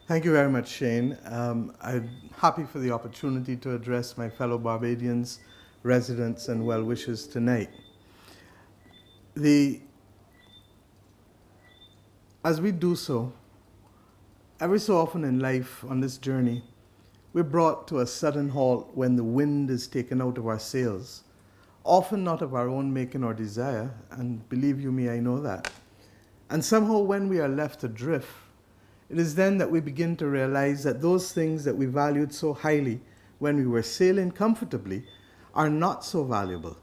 Thank you very much, Shane. I'm happy for the opportunity to address my fellow Barbadians, residents, and well-wishers tonight. As we do so, every so often in life on this journey, we're brought to a sudden halt when the wind is taken out of our sails, often not of our own making or desire, and believe you me, I know that. And somehow when we are left adrift, it is then that we begin to realize that those things that we valued so highly when we were sailing comfortably are not so valuable.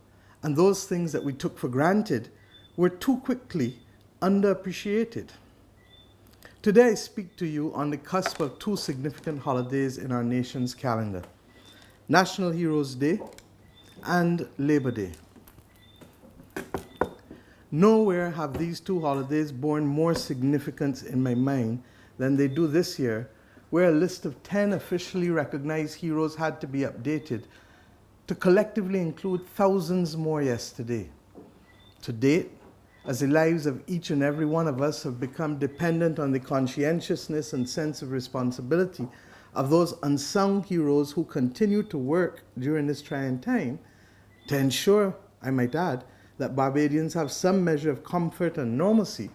And those things that we took for granted were too quickly underappreciated. Today I speak to you on the cusp of two significant holidays in our nation's calendar: National Heroes Day and Labor Day. Nowhere have these two holidays borne more significance in my mind than they do this year, where a list of 10 officially recognized heroes had to be updated to collectively include thousands more yesterday. To date, as the lives of each and every one of us have become dependent on the conscientiousness and sense of responsibility of those unsung heroes who continue to work during this trying time, to ensure, I might add, that Barbadians have some measure of comfort and normalcy,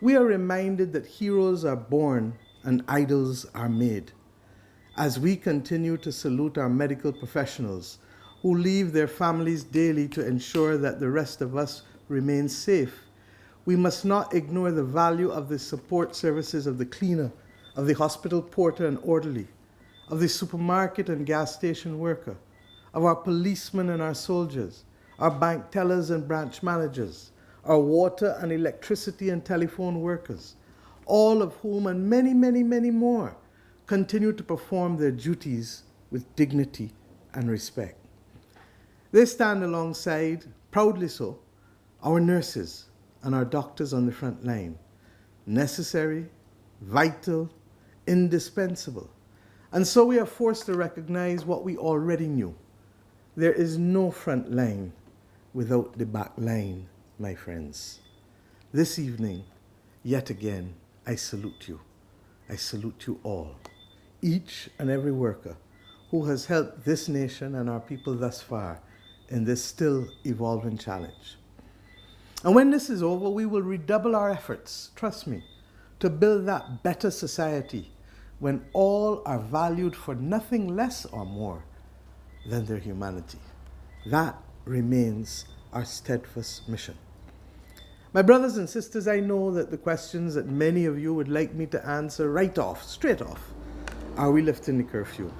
we are reminded that heroes are born and idols are made. As we continue to salute our medical professionals who leave their families daily to ensure that the rest of us remain safe, we must not ignore the value of the support services of the cleaner, of the hospital porter and orderly, of the supermarket and gas station worker, of our policemen and our soldiers, our bank tellers and branch managers, our water and electricity and telephone workers, all of whom and many, many, many more continue to perform their duties with dignity and respect. They stand alongside, proudly so, our nurses and our doctors on the front line, necessary, vital, indispensable. And so we are forced to recognize what we already knew. There is no front line without the back line, my friends. This evening, yet again, I salute you. I salute you all, each and every worker who has helped this nation and our people thus far in this still evolving challenge. And when this is over, we will redouble our efforts, trust me, to build that better society when all are valued for nothing less or more than their humanity. That remains our steadfast mission. My brothers and sisters, I know that the questions that many of you would like me to answer right off, straight off. Are we lifting the curfew?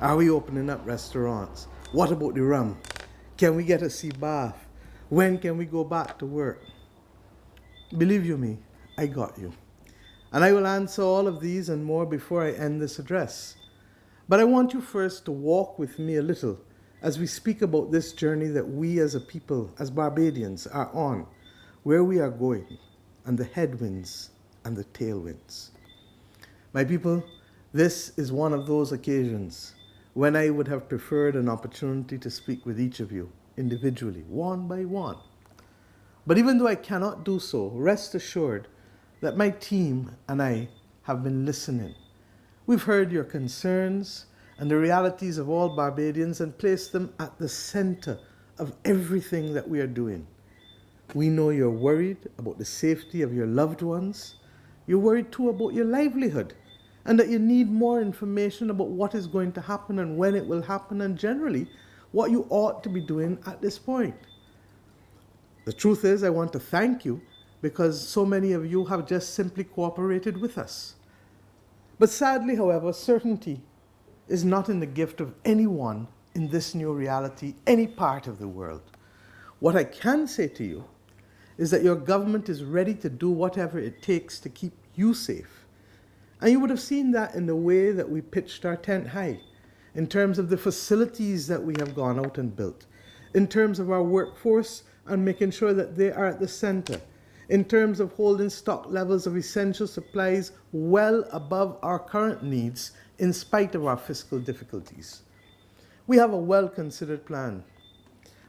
Are we opening up restaurants? What about the rum? Can we get a sea bath? When can we go back to work? Believe you me, I got you. And I will answer all of these and more before I end this address. But I want you first to walk with me a little as we speak about this journey that we as a people, as Barbadians, are on, where we are going, and the headwinds and the tailwinds. My people, this is one of those occasions when I would have preferred an opportunity to speak with each of you individually, one by one. But even though I cannot do so, rest assured that my team and I have been listening. We've heard your concerns and the realities of all Barbadians and placed them at the center of everything that we are doing. We know you're worried about the safety of your loved ones. You're worried too about your livelihood, and that you need more information about what is going to happen and when it will happen, and generally what you ought to be doing at this point. The truth is, I want to thank you because so many of you have just simply cooperated with us. But sadly, however, certainty is not in the gift of anyone in this new reality, any part of the world. What I can say to you is that your government is ready to do whatever it takes to keep you safe. And you would have seen that in the way that we pitched our tent high, in terms of the facilities that we have gone out and built, in terms of our workforce and making sure that they are at the center, in terms of holding stock levels of essential supplies well above our current needs in spite of our fiscal difficulties. We have a well-considered plan,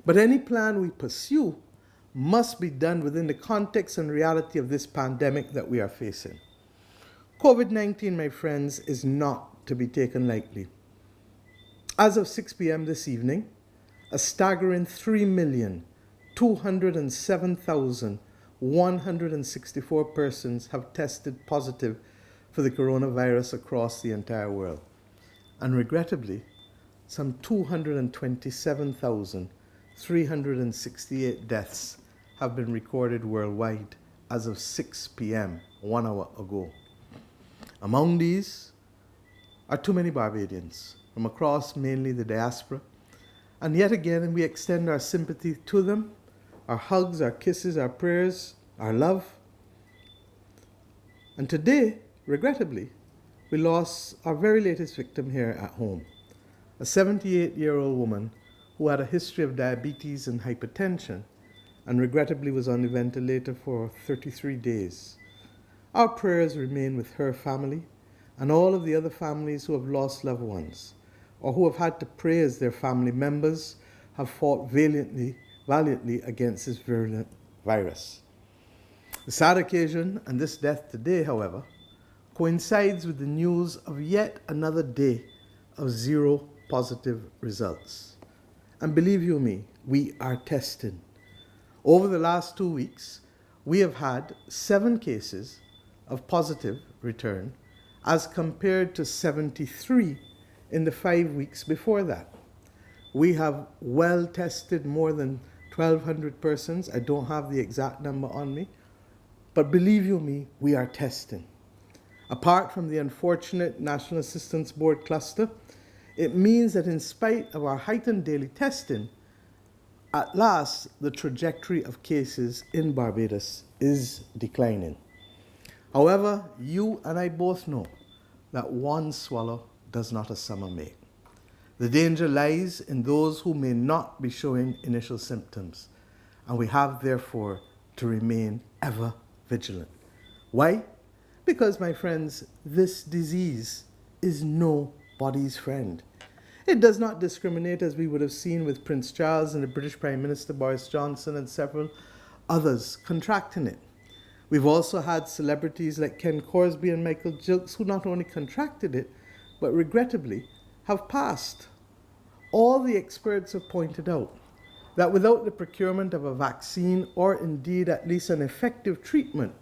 but any plan we pursue must be done within the context and reality of this pandemic that we are facing. COVID-19, my friends, is not to be taken lightly. As of 6 p.m. this evening, a staggering 3,207,164 persons have tested positive for the coronavirus across the entire world. And regrettably, some 227,368 deaths have been recorded worldwide as of 6 p.m. 1 hour ago. Among these are too many Barbadians from across mainly the diaspora, and yet again we extend our sympathy to them, our hugs, our kisses, our prayers, our love. And today, regrettably, we lost our very latest victim here at home, a 78-year-old woman who had a history of diabetes and hypertension and regrettably was on the ventilator for 33 days. Our prayers remain with her family and all of the other families who have lost loved ones or who have had to pray as their family members have fought valiantly against this virulent virus. The sad occasion and this death today, however, coincides with the news of yet another day of zero positive results. And believe you me, we are testing. Over the last 2 weeks, we have had 7 cases of positive return as compared to 73 in the 5 weeks before that. We have well tested more than 1,200 persons. I don't have the exact number on me, but believe you me, we are testing. Apart from the unfortunate National Assistance Board cluster, it means that in spite of our heightened daily testing, at last the trajectory of cases in Barbados is declining. However, you and I both know that one swallow does not a summer make. The danger lies in those who may not be showing initial symptoms, and we have therefore to remain ever vigilant. Why? Because, my friends, this disease is nobody's friend. It does not discriminate, as we would have seen with Prince Charles and the British Prime Minister Boris Johnson and several others contracting it. We've also had celebrities like Ken Corsby and Michael Gilks who not only contracted it, but regrettably have passed. All the experts have pointed out that without the procurement of a vaccine or indeed at least an effective treatment,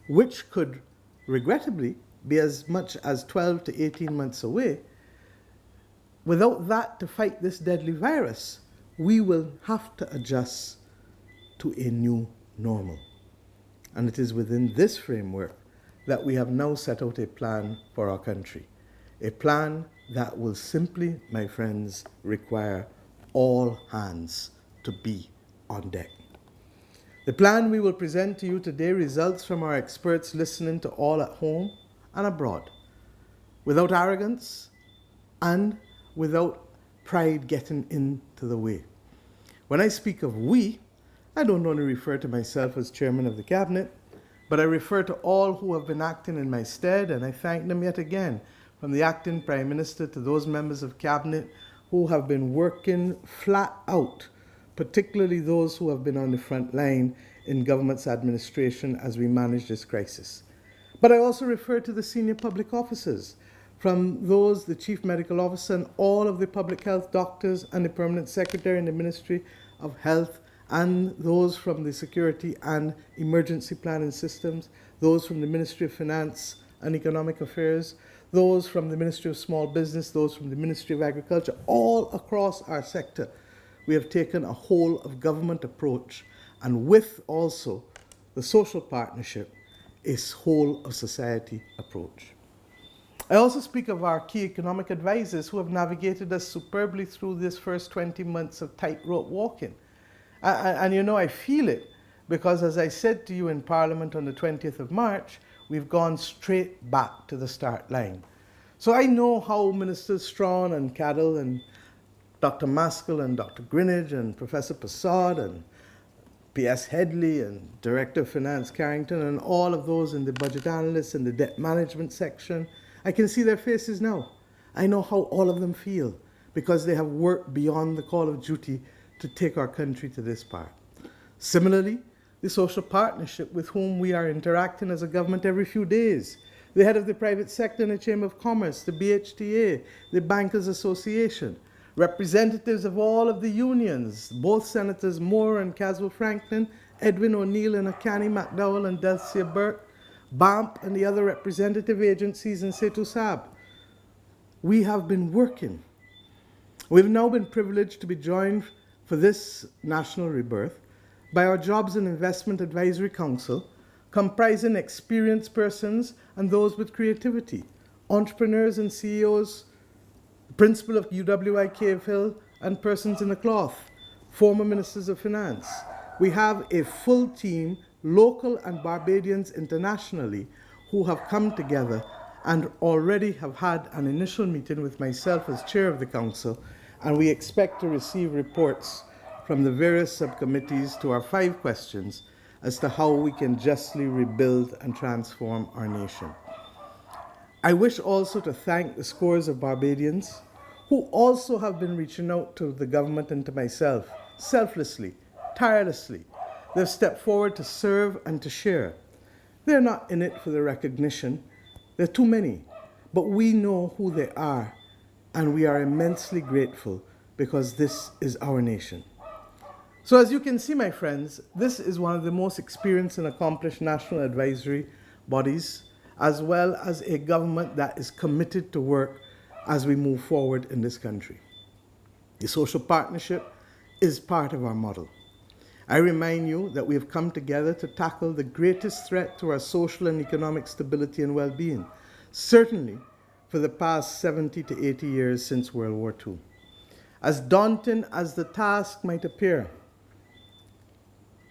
which could regrettably be as much as 12 to 18 months away, without that to fight this deadly virus, we will have to adjust to a new normal. And it is within this framework that we have now set out a plan for our country. A plan that will simply, my friends, require all hands to be on deck. The plan we will present to you today results from our experts listening to all at home and abroad, without arrogance and without pride getting into the way. When I speak of we, I don't only refer to myself as chairman of the cabinet, but I refer to all who have been acting in my stead, and I thank them yet again, from the acting Prime Minister to those members of cabinet who have been working flat out, particularly those who have been on the front line in government's administration as we manage this crisis. But I also refer to the senior public officers, from those, the Chief Medical Officer and all of the public health doctors and the Permanent Secretary in the Ministry of Health, and those from the Security and Emergency Planning Systems, those from the Ministry of Finance and Economic Affairs, those from the Ministry of Small Business, those from the Ministry of Agriculture, all across our sector. We have taken a whole of government approach, and with also the social partnership, a whole of society approach. I also speak of our key economic advisors who have navigated us superbly through this first 20 months of tightrope walking. And you know, I feel it because, as I said to you in Parliament on the 20th of March, we've gone straight back to the start line. So I know how Ministers Strawn and Cadell and Dr. Maskell and Dr. Greenidge and Professor Passad and P.S. Headley and Director of Finance Carrington and all of those in the budget analysts and the debt management section, I can see their faces now. I know how all of them feel because they have worked beyond the call of duty to take our country to this part. Similarly, the social partnership with whom we are interacting as a government every few days, the head of the private sector in the Chamber of Commerce, the BHTA, the Bankers Association, representatives of all of the unions, both Senators Moore and Caswell Franklin, Edwin O'Neill and Akani McDowell and Delcia Burke, BAMP and the other representative agencies in Setu Sab. We have been working. We've now been privileged to be joined for this national rebirth by our Jobs and Investment Advisory Council, comprising experienced persons and those with creativity, entrepreneurs and CEOs, principal of UWI Cave Hill, and persons in the cloth, former ministers of finance. We have a full team, local and Barbadians internationally, who have come together and already have had an initial meeting with myself as chair of the council, and we expect to receive reports from the various subcommittees to our 5 questions as to how we can justly rebuild and transform our nation. I wish also to thank the scores of Barbadians who also have been reaching out to the government and to myself, selflessly, tirelessly. They've stepped forward to serve and to share. They're not in it for the recognition. There are too many, but we know who they are, and we are immensely grateful because this is our nation. So as you can see, my friends, this is one of the most experienced and accomplished national advisory bodies, as well as a government that is committed to work as we move forward in this country. The social partnership is part of our model. I remind you that we have come together to tackle the greatest threat to our social and economic stability and well-being, certainly for the past 70 to 80 years since World War II. As daunting as the task might appear,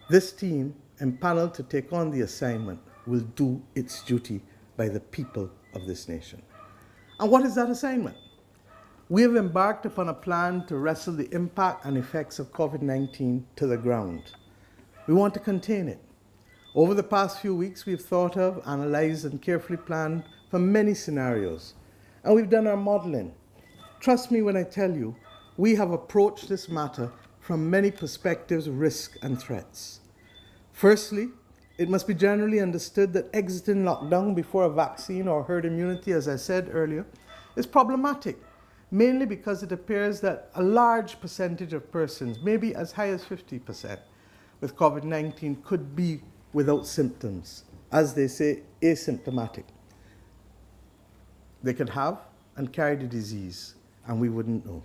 this team, empaneled to take on the assignment, will do its duty by the people of this nation. And what is that assignment? We have embarked upon a plan to wrestle the impact and effects of COVID-19 to the ground. We want to contain it. Over the past few weeks, we've thought of, analyzed, and carefully planned for many scenarios. And we've done our modeling. Trust me when I tell you, we have approached this matter from many perspectives, risks, and threats. Firstly, it must be generally understood that exiting lockdown before a vaccine or herd immunity, as I said earlier, is problematic, mainly because it appears that a large percentage of persons, maybe as high as 50%, with COVID-19 could be without symptoms, as they say, asymptomatic. They could have and carry the disease, and we wouldn't know.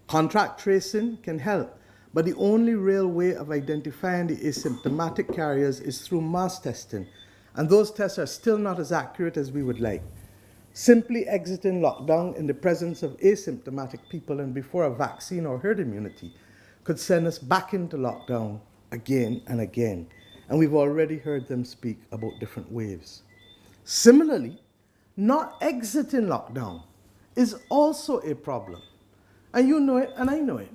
Contact tracing can help, but the only real way of identifying the asymptomatic carriers is through mass testing, and those tests are still not as accurate as we would like. Simply exiting lockdown in the presence of asymptomatic people and before a vaccine or herd immunity could send us back into lockdown again and again, and we've already heard them speak about different waves. Similarly, not exiting lockdown is also a problem, and you know it and I know it.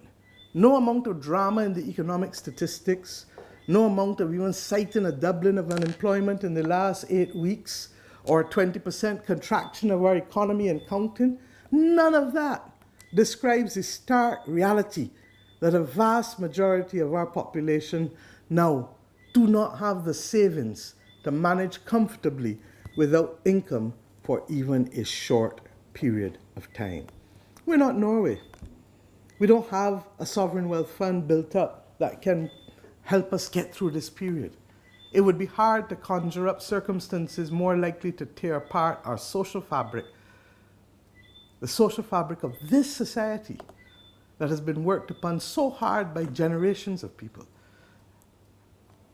No amount of drama in the economic statistics, no amount of even citing a doubling of unemployment in the last 8 weeks or a 20% contraction of our economy and counting, none of that describes the stark reality that a vast majority of our population now do not have the savings to manage comfortably without income for even a short period of time. We're not Norway. We don't have a sovereign wealth fund built up that can help us get through this period. It would be hard to conjure up circumstances more likely to tear apart our social fabric, the social fabric of this society that has been worked upon so hard by generations of people.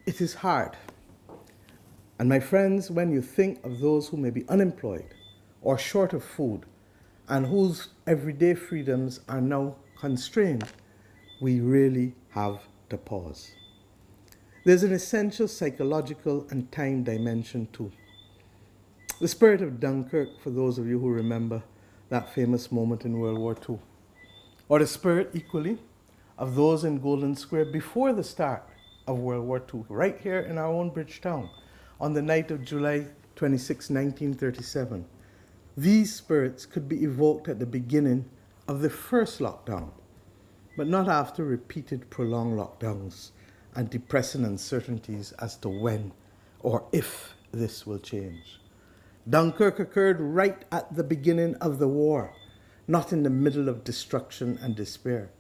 It is hard. And my friends, when you think of those who may be unemployed or short of food and whose everyday freedoms are now constrained, we really have to pause. There's an essential psychological and time dimension too. The spirit of Dunkirk, for those of you who remember that famous moment in World War II, or the spirit equally of those in Golden Square before the start of World War II, right here in our own Bridgetown, on the night of July 26, 1937. These spirits could be evoked at the beginning of the first lockdown, but not after repeated prolonged lockdowns and depressing uncertainties as to when or if this will change. Dunkirk occurred right at the beginning of the war, not in the middle of destruction and despair.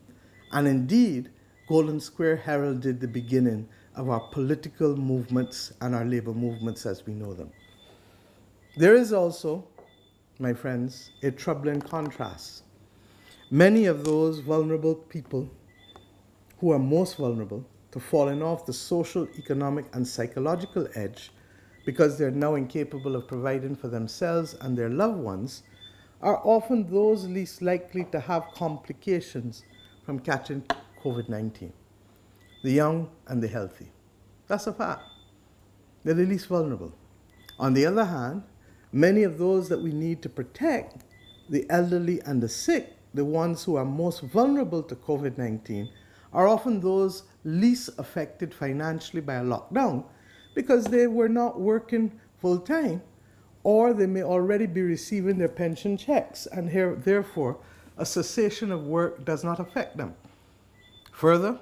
And indeed, Golden Square heralded the beginning of our political movements and our labor movements as we know them. There is also, my friends, a troubling contrast. Many of those vulnerable people who are most vulnerable to falling off the social, economic, and psychological edge because they're now incapable of providing for themselves and their loved ones are often those least likely to have complications from catching COVID-19. The young and the healthy. That's a fact. They're the least vulnerable. On the other hand, many of those that we need to protect, the elderly and the sick, the ones who are most vulnerable to COVID-19, are often those least affected financially by a lockdown because they were not working full-time, or they may already be receiving their pension checks, and therefore a cessation of work does not affect them. Further,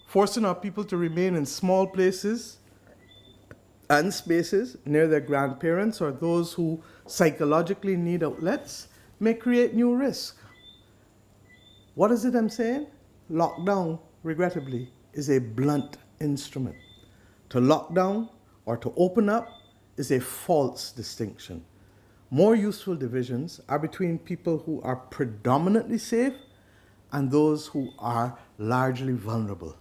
forcing our people to remain in small places and spaces near their grandparents or those who psychologically need outlets may create new risk. What is it I'm saying? Lockdown, regrettably, is a blunt instrument. To lock down or to open up is a false distinction. More useful divisions are between people who are predominantly safe and those who are largely vulnerable,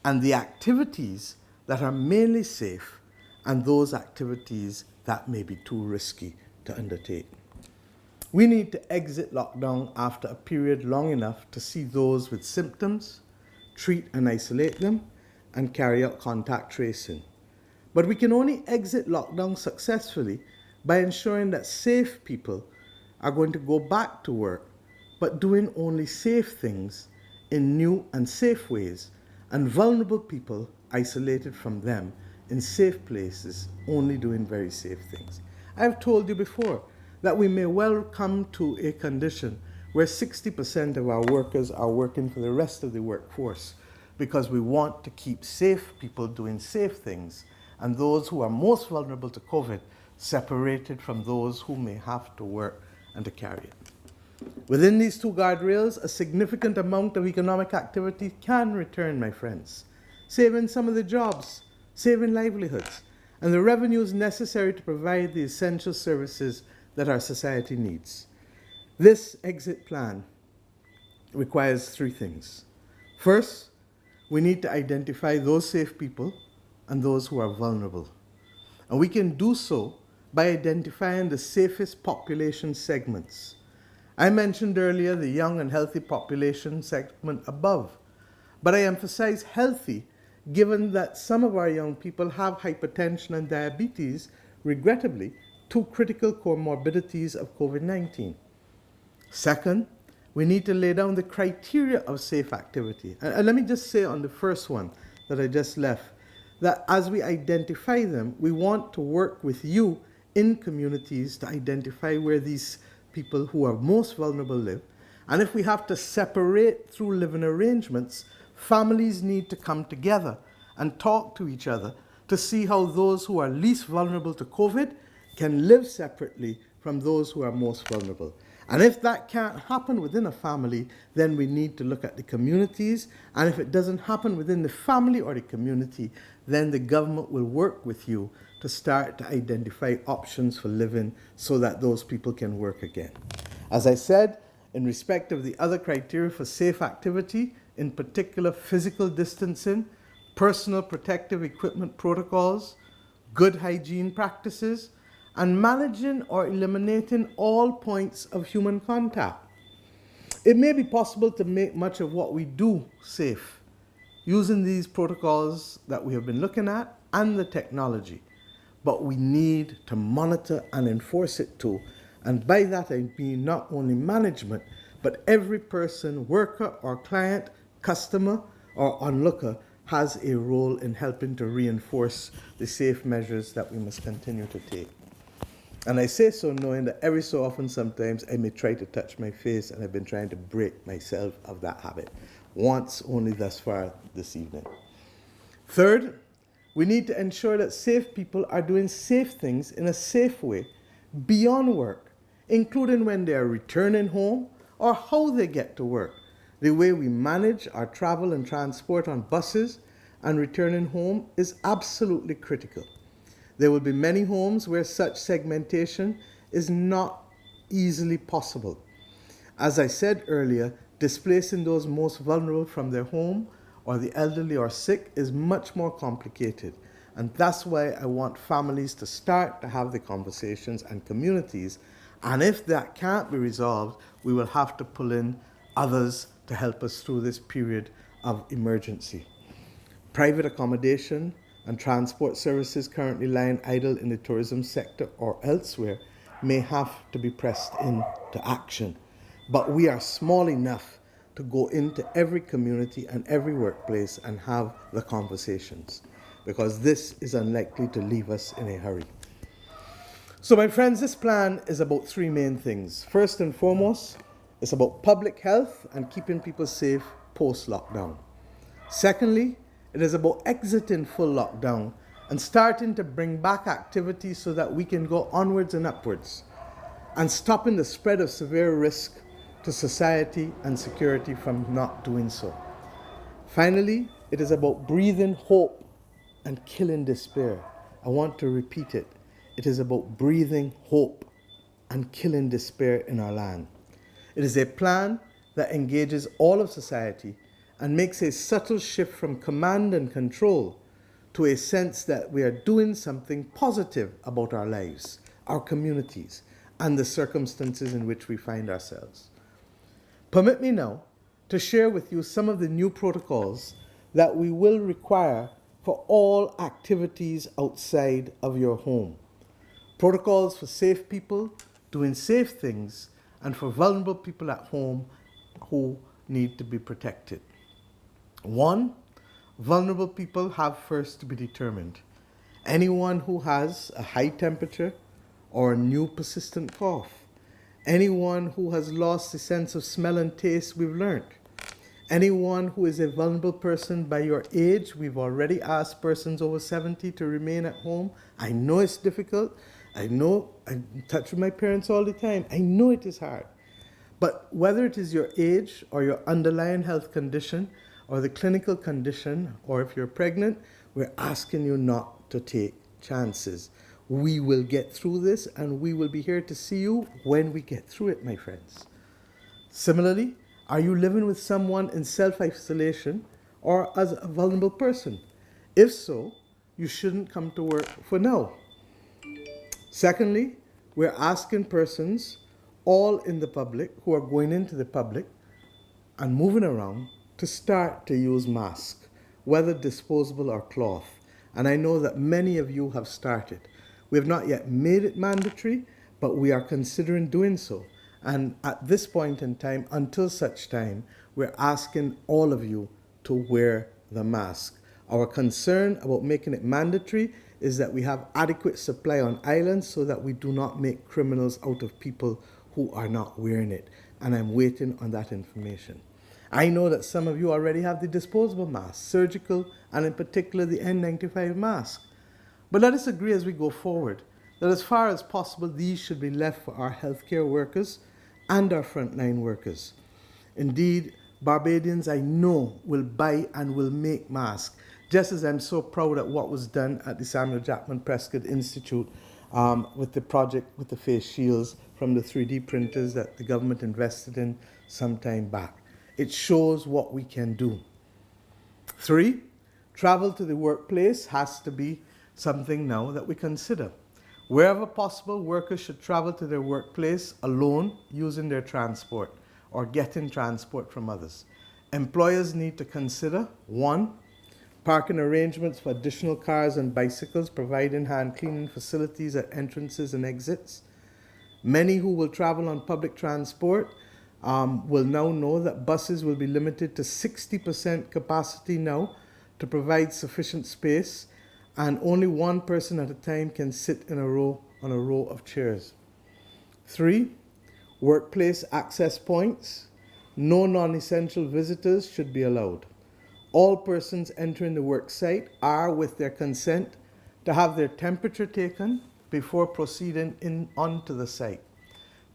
and the activities that are mainly safe and those activities that may be too risky to undertake. We need to exit lockdown after a period long enough to see those with symptoms, treat and isolate them, and carry out contact tracing. But we can only exit lockdown successfully by ensuring that safe people are going to go back to work, but doing only safe things in new and safe ways, and vulnerable people isolated from them in safe places, only doing very safe things. I've told you before that we may well come to a condition where 60% of our workers are working for the rest of the workforce because we want to keep safe people doing safe things and those who are most vulnerable to COVID separated from those who may have to work and to carry it. Within these two guardrails, a significant amount of economic activity can return, my friends, saving some of the jobs, saving livelihoods, and the revenues necessary to provide the essential services that our society needs. This exit plan requires three things. First, we need to identify those safe people and those who are vulnerable. And we can do so by identifying the safest population segments. I mentioned earlier the young and healthy population segment above, but I emphasize healthy given that some of our young people have hypertension and diabetes, regrettably, two critical comorbidities of COVID-19. Second, we need to lay down the criteria of safe activity. And let me just say on the first one that I just left, that as we identify them, we want to work with you in communities to identify where these people who are most vulnerable live. And if we have to separate through living arrangements, families need to come together and talk to each other to see how those who are least vulnerable to COVID can live separately from those who are most vulnerable. And if that can't happen within a family, then we need to look at the communities. And if it doesn't happen within the family or the community, then the government will work with you to start to identify options for living so that those people can work again. As I said, in respect of the other criteria for safe activity, in particular physical distancing, personal protective equipment protocols, good hygiene practices, and managing or eliminating all points of human contact. It may be possible to make much of what we do safe using these protocols that we have been looking at and the technology, but we need to monitor and enforce it too. And by that I mean not only management, but every person, worker or client, customer or onlooker has a role in helping to reinforce the safe measures that we must continue to take. And I say so knowing that every so often sometimes I may try to touch my face, and I've been trying to break myself of that habit. Once only thus far this evening. Third, we need to ensure that safe people are doing safe things in a safe way beyond work, including when they are returning home or how they get to work. The way we manage our travel and transport on buses and returning home is absolutely critical. There will be many homes where such segmentation is not easily possible. As I said earlier, displacing those most vulnerable from their home or the elderly or sick is much more complicated. And that's why I want families to start to have the conversations and communities. And if that can't be resolved, we will have to pull in others to help us through this period of emergency. Private accommodation and transport services currently lying idle in the tourism sector or elsewhere may have to be pressed into action. But we are small enough to go into every community and every workplace and have the conversations, because this is unlikely to leave us in a hurry. So my friends, this plan is about three main things. First and foremost, it's about public health and keeping people safe post-lockdown. Secondly, it is about exiting full lockdown and starting to bring back activities so that we can go onwards and upwards, and stopping the spread of severe risk to society and security from not doing so. Finally, it is about breathing hope and killing despair. I want to repeat it. It is about breathing hope and killing despair in our land. It is a plan that engages all of society and makes a subtle shift from command and control to a sense that we are doing something positive about our lives, our communities, and the circumstances in which we find ourselves. Permit me now to share with you some of the new protocols that we will require for all activities outside of your home. Protocols for safe people doing safe things and for vulnerable people at home who need to be protected. 1. Vulnerable people have first to be determined. Anyone who has a high temperature or a new persistent cough. Anyone who has lost the sense of smell and taste, we've learned. Anyone who is a vulnerable person by your age, we've already asked persons over 70 to remain at home. I know it's difficult. I know I'm in touch with my parents all the time. I know it is hard. But whether it is your age or your underlying health condition or the clinical condition, or if you're pregnant, we're asking you not to take chances. We will get through this, and we will be here to see you when we get through it, my friends. Similarly, are you living with someone in self-isolation or as a vulnerable person? If so, you shouldn't come to work for now. Secondly, we're asking persons all in the public who are going into the public and moving around to start to use masks, whether disposable or cloth. And I know that many of you have started. We have not yet made it mandatory, but we are considering doing so. And at this point in time, until such time, we're asking all of you to wear the mask. Our concern about making it mandatory is that we have adequate supply on islands so that we do not make criminals out of people who are not wearing it. And I'm waiting on that information. I know that some of you already have the disposable masks, surgical, and in particular the N95 mask. But let us agree as we go forward that as far as possible, these should be left for our healthcare workers and our frontline workers. Indeed, Barbadians I know will buy and will make masks, just as I'm so proud at what was done at the Samuel Jackman Prescott Institute with the project with the face shields from the 3D printers that the government invested in some time back. It shows what we can do. 3, travel to the workplace has to be something now that we consider. Wherever possible, workers should travel to their workplace alone using their transport or getting transport from others. Employers need to consider 1, parking arrangements for additional cars and bicycles, providing hand cleaning facilities at entrances and exits. Many who will travel on public transport will now know that buses will be limited to 60% capacity now to provide sufficient space, and only one person at a time can sit in a row on a row of chairs. 3, workplace access points. No non-essential visitors should be allowed. All persons entering the work site are, with their consent, to have their temperature taken, before proceeding onto the site.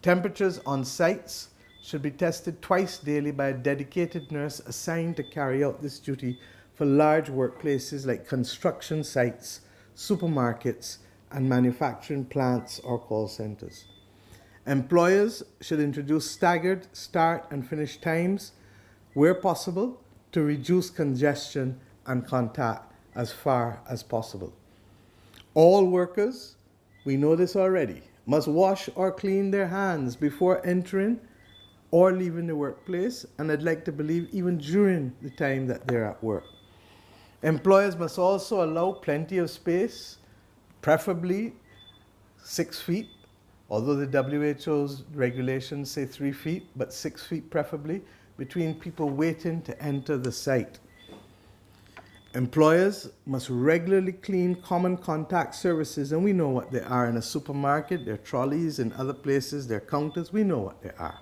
Temperatures on sites should be tested twice daily by a dedicated nurse assigned to carry out this duty for large workplaces like construction sites, supermarkets, and manufacturing plants or call centers. Employers should introduce staggered start and finish times where possible to reduce congestion and contact as far as possible. All workers, we know this already, must wash or clean their hands before entering or leaving the workplace, and I'd like to believe even during the time that they're at work. Employers must also allow plenty of space, preferably 6 feet, although the WHO's regulations say 3 feet, but 6 feet preferably, between people waiting to enter the site. Employers must regularly clean common contact surfaces, and we know what they are in a supermarket, their trolleys, in other places, their counters, we know what they are.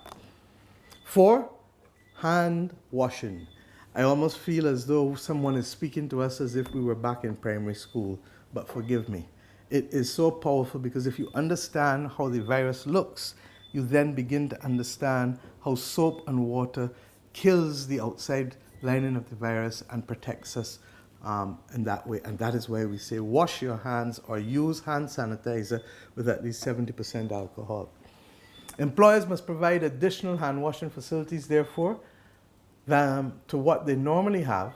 4, hand washing. I almost feel as though someone is speaking to us as if we were back in primary school, but forgive me. It is so powerful because if you understand how the virus looks, you then begin to understand how soap and water kills the outside lining of the virus and protects us in that way. And that is why we say wash your hands or use hand sanitizer with at least 70% alcohol. Employers must provide additional hand washing facilities, therefore, to what they normally have.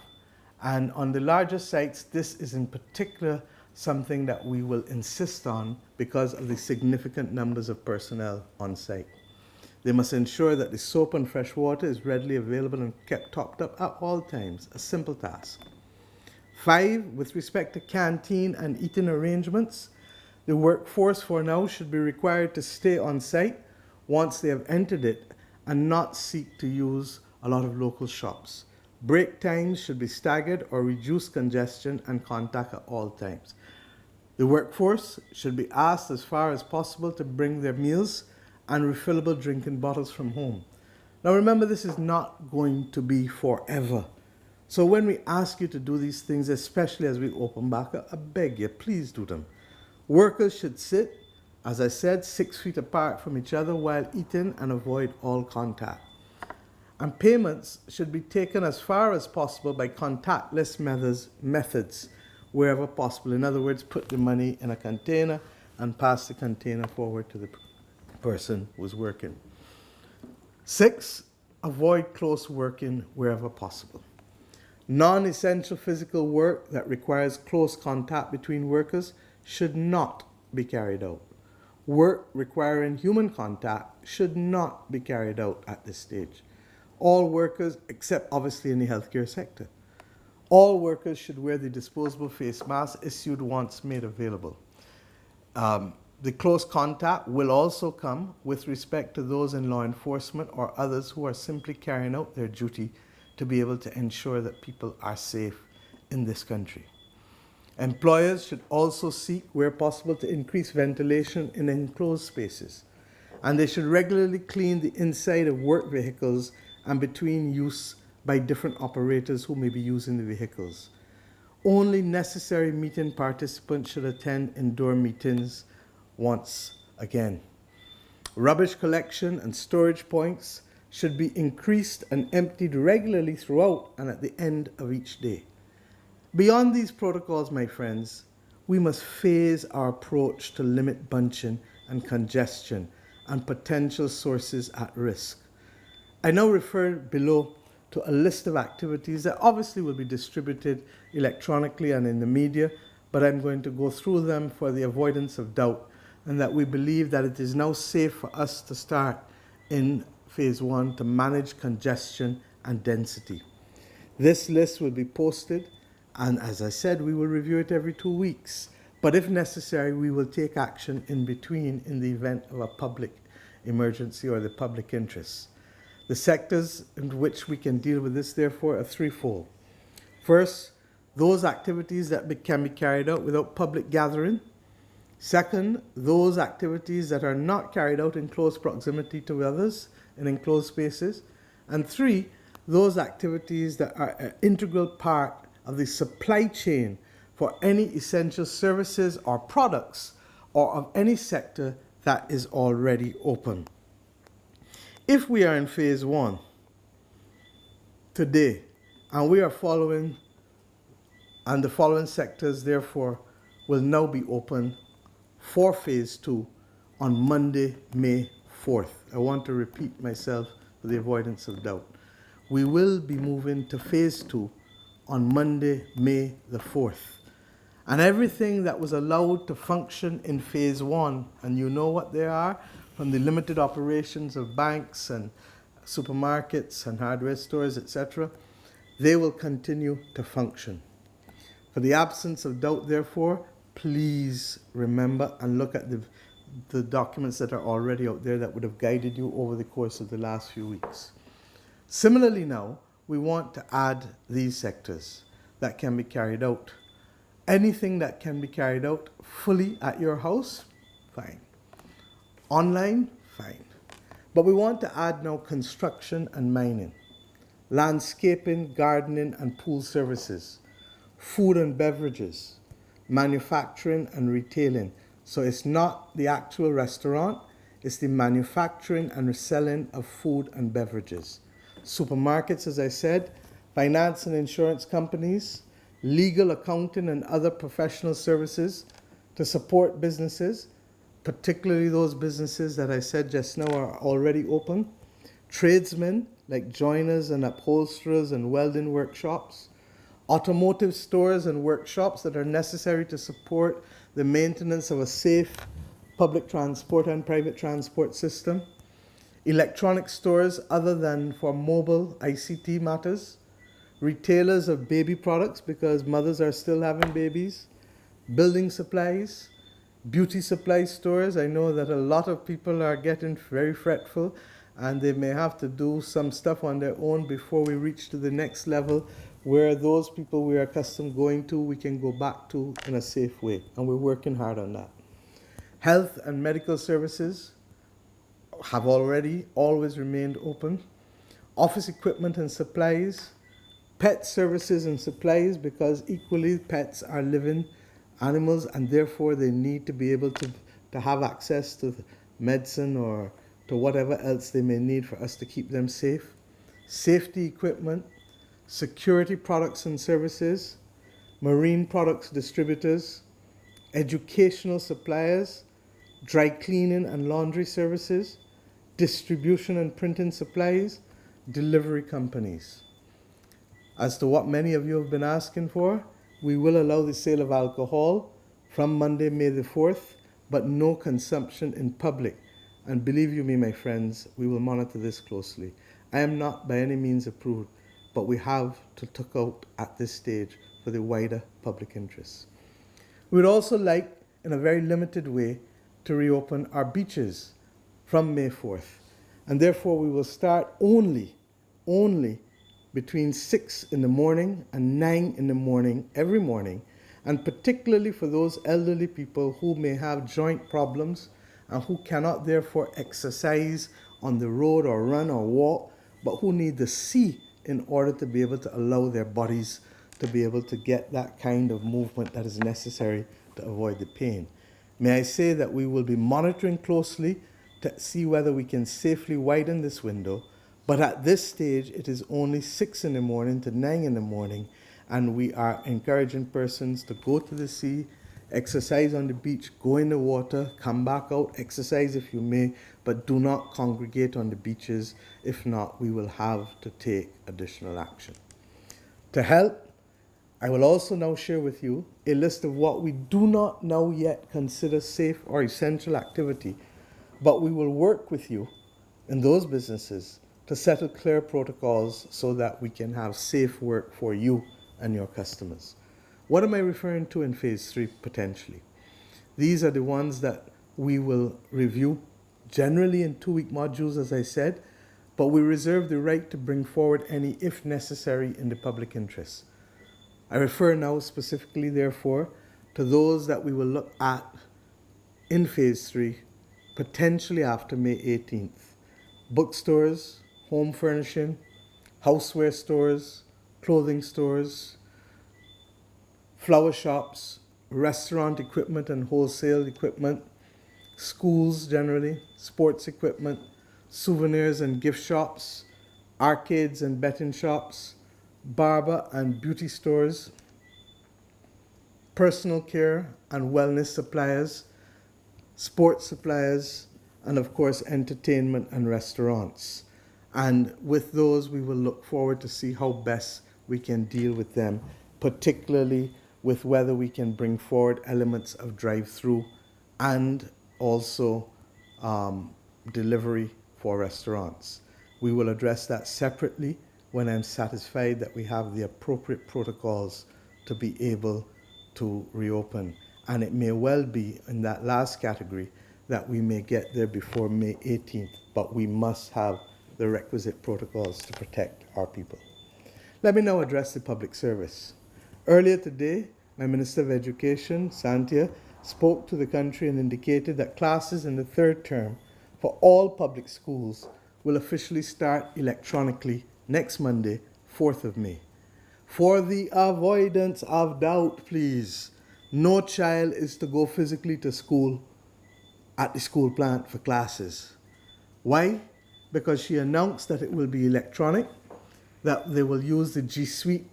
And on the larger sites, this is in particular something that we will insist on because of the significant numbers of personnel on site. They must ensure that the soap and fresh water is readily available and kept topped up at all times, a simple task. 5, with respect to canteen and eating arrangements, the workforce for now should be required to stay on site once they have entered it and not seek to use a lot of local shops. Break times should be staggered or reduce congestion and contact at all times. The workforce should be asked as far as possible to bring their meals and refillable drinking bottles from home. Now remember, this is not going to be forever. So when we ask you to do these things, especially as we open back up, I beg you, please do them. Workers should sit, as I said, 6 feet apart from each other while eating and avoid all contact. And payments should be taken as far as possible by contactless methods wherever possible. In other words, put the money in a container and pass the container forward to the person who's working. 6, avoid close working wherever possible. Non-essential physical work that requires close contact between workers should not be carried out. Work requiring human contact should not be carried out at this stage. All workers, except obviously in the healthcare sector, all workers should wear the disposable face mask issued once made available. The close contact will also come with respect to those in law enforcement or others who are simply carrying out their duty to be able to ensure that people are safe in this country. Employers should also seek, where possible, to increase ventilation in enclosed spaces. And they should regularly clean the inside of work vehicles and between use by different operators who may be using the vehicles. Only necessary meeting participants should attend indoor meetings once again. Rubbish collection and storage points should be increased and emptied regularly throughout and at the end of each day. Beyond these protocols, my friends, we must phase our approach to limit bunching and congestion and potential sources at risk. I now refer below to a list of activities that obviously will be distributed electronically and in the media, but I'm going to go through them for the avoidance of doubt, and that we believe that it is now safe for us to start in phase 1 to manage congestion and density. This list will be posted, and as I said, we will review it every 2 weeks. But if necessary, we will take action in between in the event of a public emergency or the public interest. The sectors in which we can deal with this, therefore, are threefold. First, those activities that can be carried out without public gathering. Second, those activities that are not carried out in close proximity to others in enclosed spaces. And 3, those activities that are an integral part of the supply chain for any essential services or products or of any sector that is already open. If we are in phase 1 today, and we are following, and the following sectors therefore will now be open for phase 2 on Monday, May 4th. I want to repeat myself for the avoidance of doubt. We will be moving to phase 2 on Monday, May the 4th. And everything that was allowed to function in phase 1, and you know what they are, from the limited operations of banks and supermarkets and hardware stores, etc., they will continue to function. For the absence of doubt, therefore, please remember and look at the documents that are already out there that would have guided you over the course of the last few weeks. Similarly now, we want to add these sectors that can be carried out. Anything that can be carried out fully at your house, fine. Online, fine. But we want to add now construction and mining, landscaping, gardening and pool services, food and beverages, manufacturing and retailing. So it's not the actual restaurant, it's the manufacturing and reselling of food and beverages. Supermarkets, as I said, finance and insurance companies, legal, accounting and other professional services to support businesses, particularly those businesses that I said just now are already open, tradesmen like joiners and upholsterers and welding workshops, automotive stores and workshops that are necessary to support the maintenance of a safe public transport and private transport system, electronic stores other than for mobile ICT matters, retailers of baby products because mothers are still having babies, building supplies, beauty supply stores. I know that a lot of people are getting very fretful and they may have to do some stuff on their own before we reach to the next level where those people we are accustomed going to, we can go back to in a safe way. And we're working hard on that. Health and medical services have already always remained open. Office equipment and supplies, pet services and supplies, because equally pets are living animals and therefore they need to be able to have access to medicine or to whatever else they may need for us to keep them safe. Safety equipment, security products and services, marine products distributors, educational suppliers, dry cleaning and laundry services, distribution and printing supplies, delivery companies. As to what many of you have been asking for, we will allow the sale of alcohol from Monday, May the 4th, but no consumption in public. And believe you me, my friends, we will monitor this closely. I am not by any means approved, but we have to look out at this stage for the wider public interest. We would also like, in a very limited way, to reopen our beaches from May 4th. And therefore we will start only between 6 in the morning and 9 in the morning, every morning, and particularly for those elderly people who may have joint problems and who cannot therefore exercise on the road or run or walk, but who need the sea in order to be able to allow their bodies to be able to get that kind of movement that is necessary to avoid the pain. May I say that we will be monitoring closely to see whether we can safely widen this window. But at this stage, it is only 6 in the morning to 9 in the morning, and we are encouraging persons to go to the sea, exercise on the beach, go in the water, come back out, exercise if you may, but do not congregate on the beaches. If not, we will have to take additional action. To help, I will also now share with you a list of what we do not now yet consider safe or essential activity, but we will work with you in those businesses to settle clear protocols so that we can have safe work for you and your customers. What am I referring to in phase 3 potentially? These are the ones that we will review generally in 2-week modules, as I said, but we reserve the right to bring forward any if necessary in the public interest. I refer now specifically, therefore, to those that we will look at in phase 3, potentially after May 18th. Bookstores, home furnishing, houseware stores, clothing stores, flower shops, restaurant equipment and wholesale equipment, schools generally, sports equipment, souvenirs and gift shops, arcades and betting shops, barber and beauty stores, personal care and wellness suppliers, sports suppliers, and of course entertainment and restaurants. And with those, we will look forward to see how best we can deal with them, particularly with whether we can bring forward elements of drive-through and also delivery for restaurants. We will address that separately when I'm satisfied that we have the appropriate protocols to be able to reopen. And it may well be in that last category that we may get there before May 18th, but we must have the requisite protocols to protect our people. Let me now address the public service. Earlier today, my Minister of Education, Santia, spoke to the country and indicated that classes in the third term for all public schools will officially start electronically next Monday, 4th of May. For the avoidance of doubt, please, no child is to go physically to school at the school plant for classes. Why? Because she announced that it will be electronic, that they will use the G Suite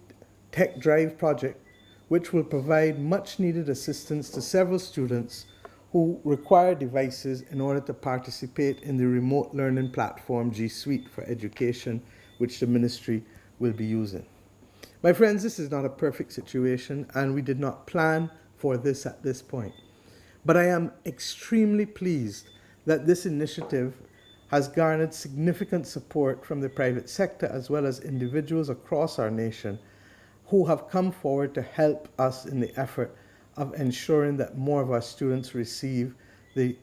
Tech Drive project, which will provide much needed assistance to several students who require devices in order to participate in the remote learning platform G Suite for Education, which the ministry will be using. My friends, this is not a perfect situation, and we did not plan for this at this point. But I am extremely pleased that this initiative has garnered significant support from the private sector as well as individuals across our nation who have come forward to help us in the effort of ensuring that more of our students receive the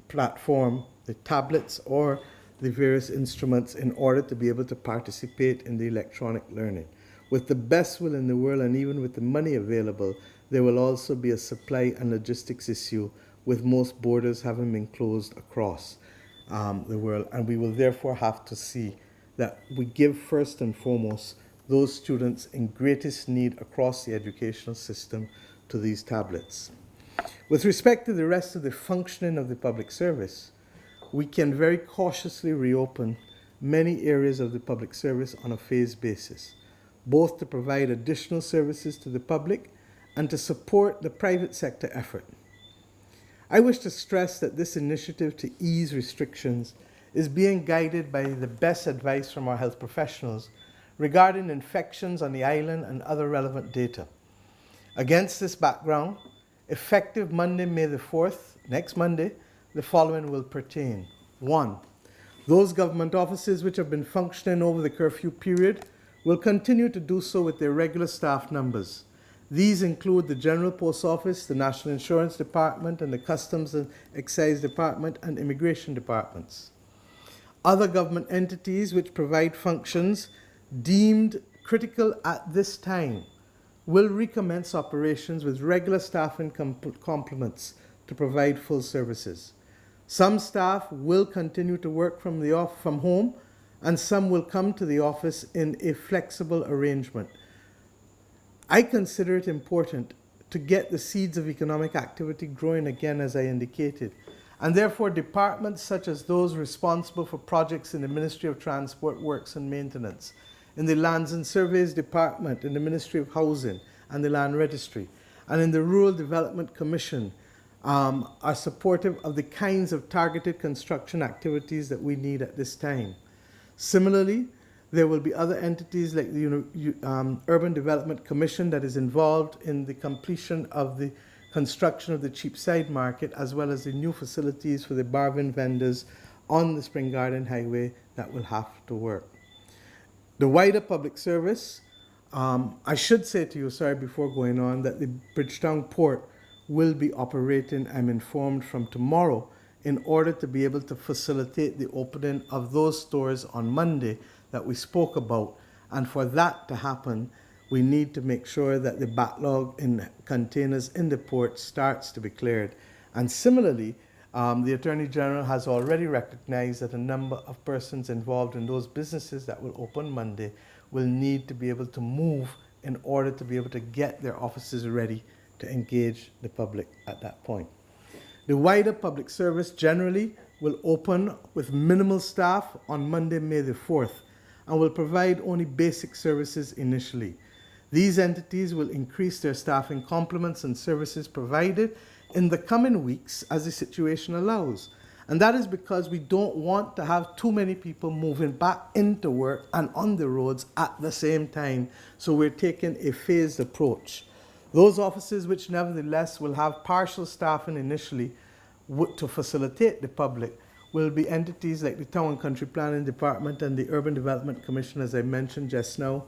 platform, the tablets, or the various instruments in order to be able to participate in the electronic learning. With the best will in the world and even with the money available, there will also be a supply and logistics issue with most borders having been closed across the world. And we will therefore have to see that we give first and foremost those students in greatest need across the educational system to these tablets. With respect to the rest of the functioning of the public service, we can very cautiously reopen many areas of the public service on a phased basis, both to provide additional services to the public and to support the private sector effort. I wish to stress that this initiative to ease restrictions is being guided by the best advice from our health professionals regarding infections on the island and other relevant data. Against this background, effective Monday, May the 4th, next Monday, the following will pertain. 1. Those government offices which have been functioning over the curfew period will continue to do so with their regular staff numbers. These include the General Post Office, the National Insurance Department, and the Customs and Excise Department and Immigration Departments. Other government entities which provide functions deemed critical at this time will recommence operations with regular staffing complements to provide full services. Some staff will continue to work from home, and some will come to the office in a flexible arrangement. I consider it important to get the seeds of economic activity growing again, as I indicated, and therefore departments such as those responsible for projects in the Ministry of Transport, Works and Maintenance, in the Lands and Surveys Department, in the Ministry of Housing and the Land Registry, and in the Rural Development Commission are supportive of the kinds of targeted construction activities that we need at this time. Similarly, there will be other entities like the Urban Development Commission that is involved in the completion of the construction of the Cheapside Market, as well as the new facilities for the bargain vendors on the Spring Garden Highway that will have to work. The wider public service, I should say to you, sorry, before going on, that the Bridgetown Port will be operating, I'm informed, from tomorrow in order to be able to facilitate the opening of those stores on Monday that we spoke about. And for that to happen, we need to make sure that the backlog in containers in the port starts to be cleared. And similarly, the Attorney General has already recognized that a number of persons involved in those businesses that will open Monday will need to be able to move in order to be able to get their offices ready to engage the public at that point. The wider public service generally will open with minimal staff on Monday, May the 4th, and will provide only basic services initially. These entities will increase their staffing complements and services provided in the coming weeks as the situation allows. And that is because we don't want to have too many people moving back into work and on the roads at the same time. So we're taking a phased approach. Those offices which nevertheless will have partial staffing initially to facilitate the public will be entities like the Town and Country Planning Department and the Urban Development Commission, as I mentioned just now,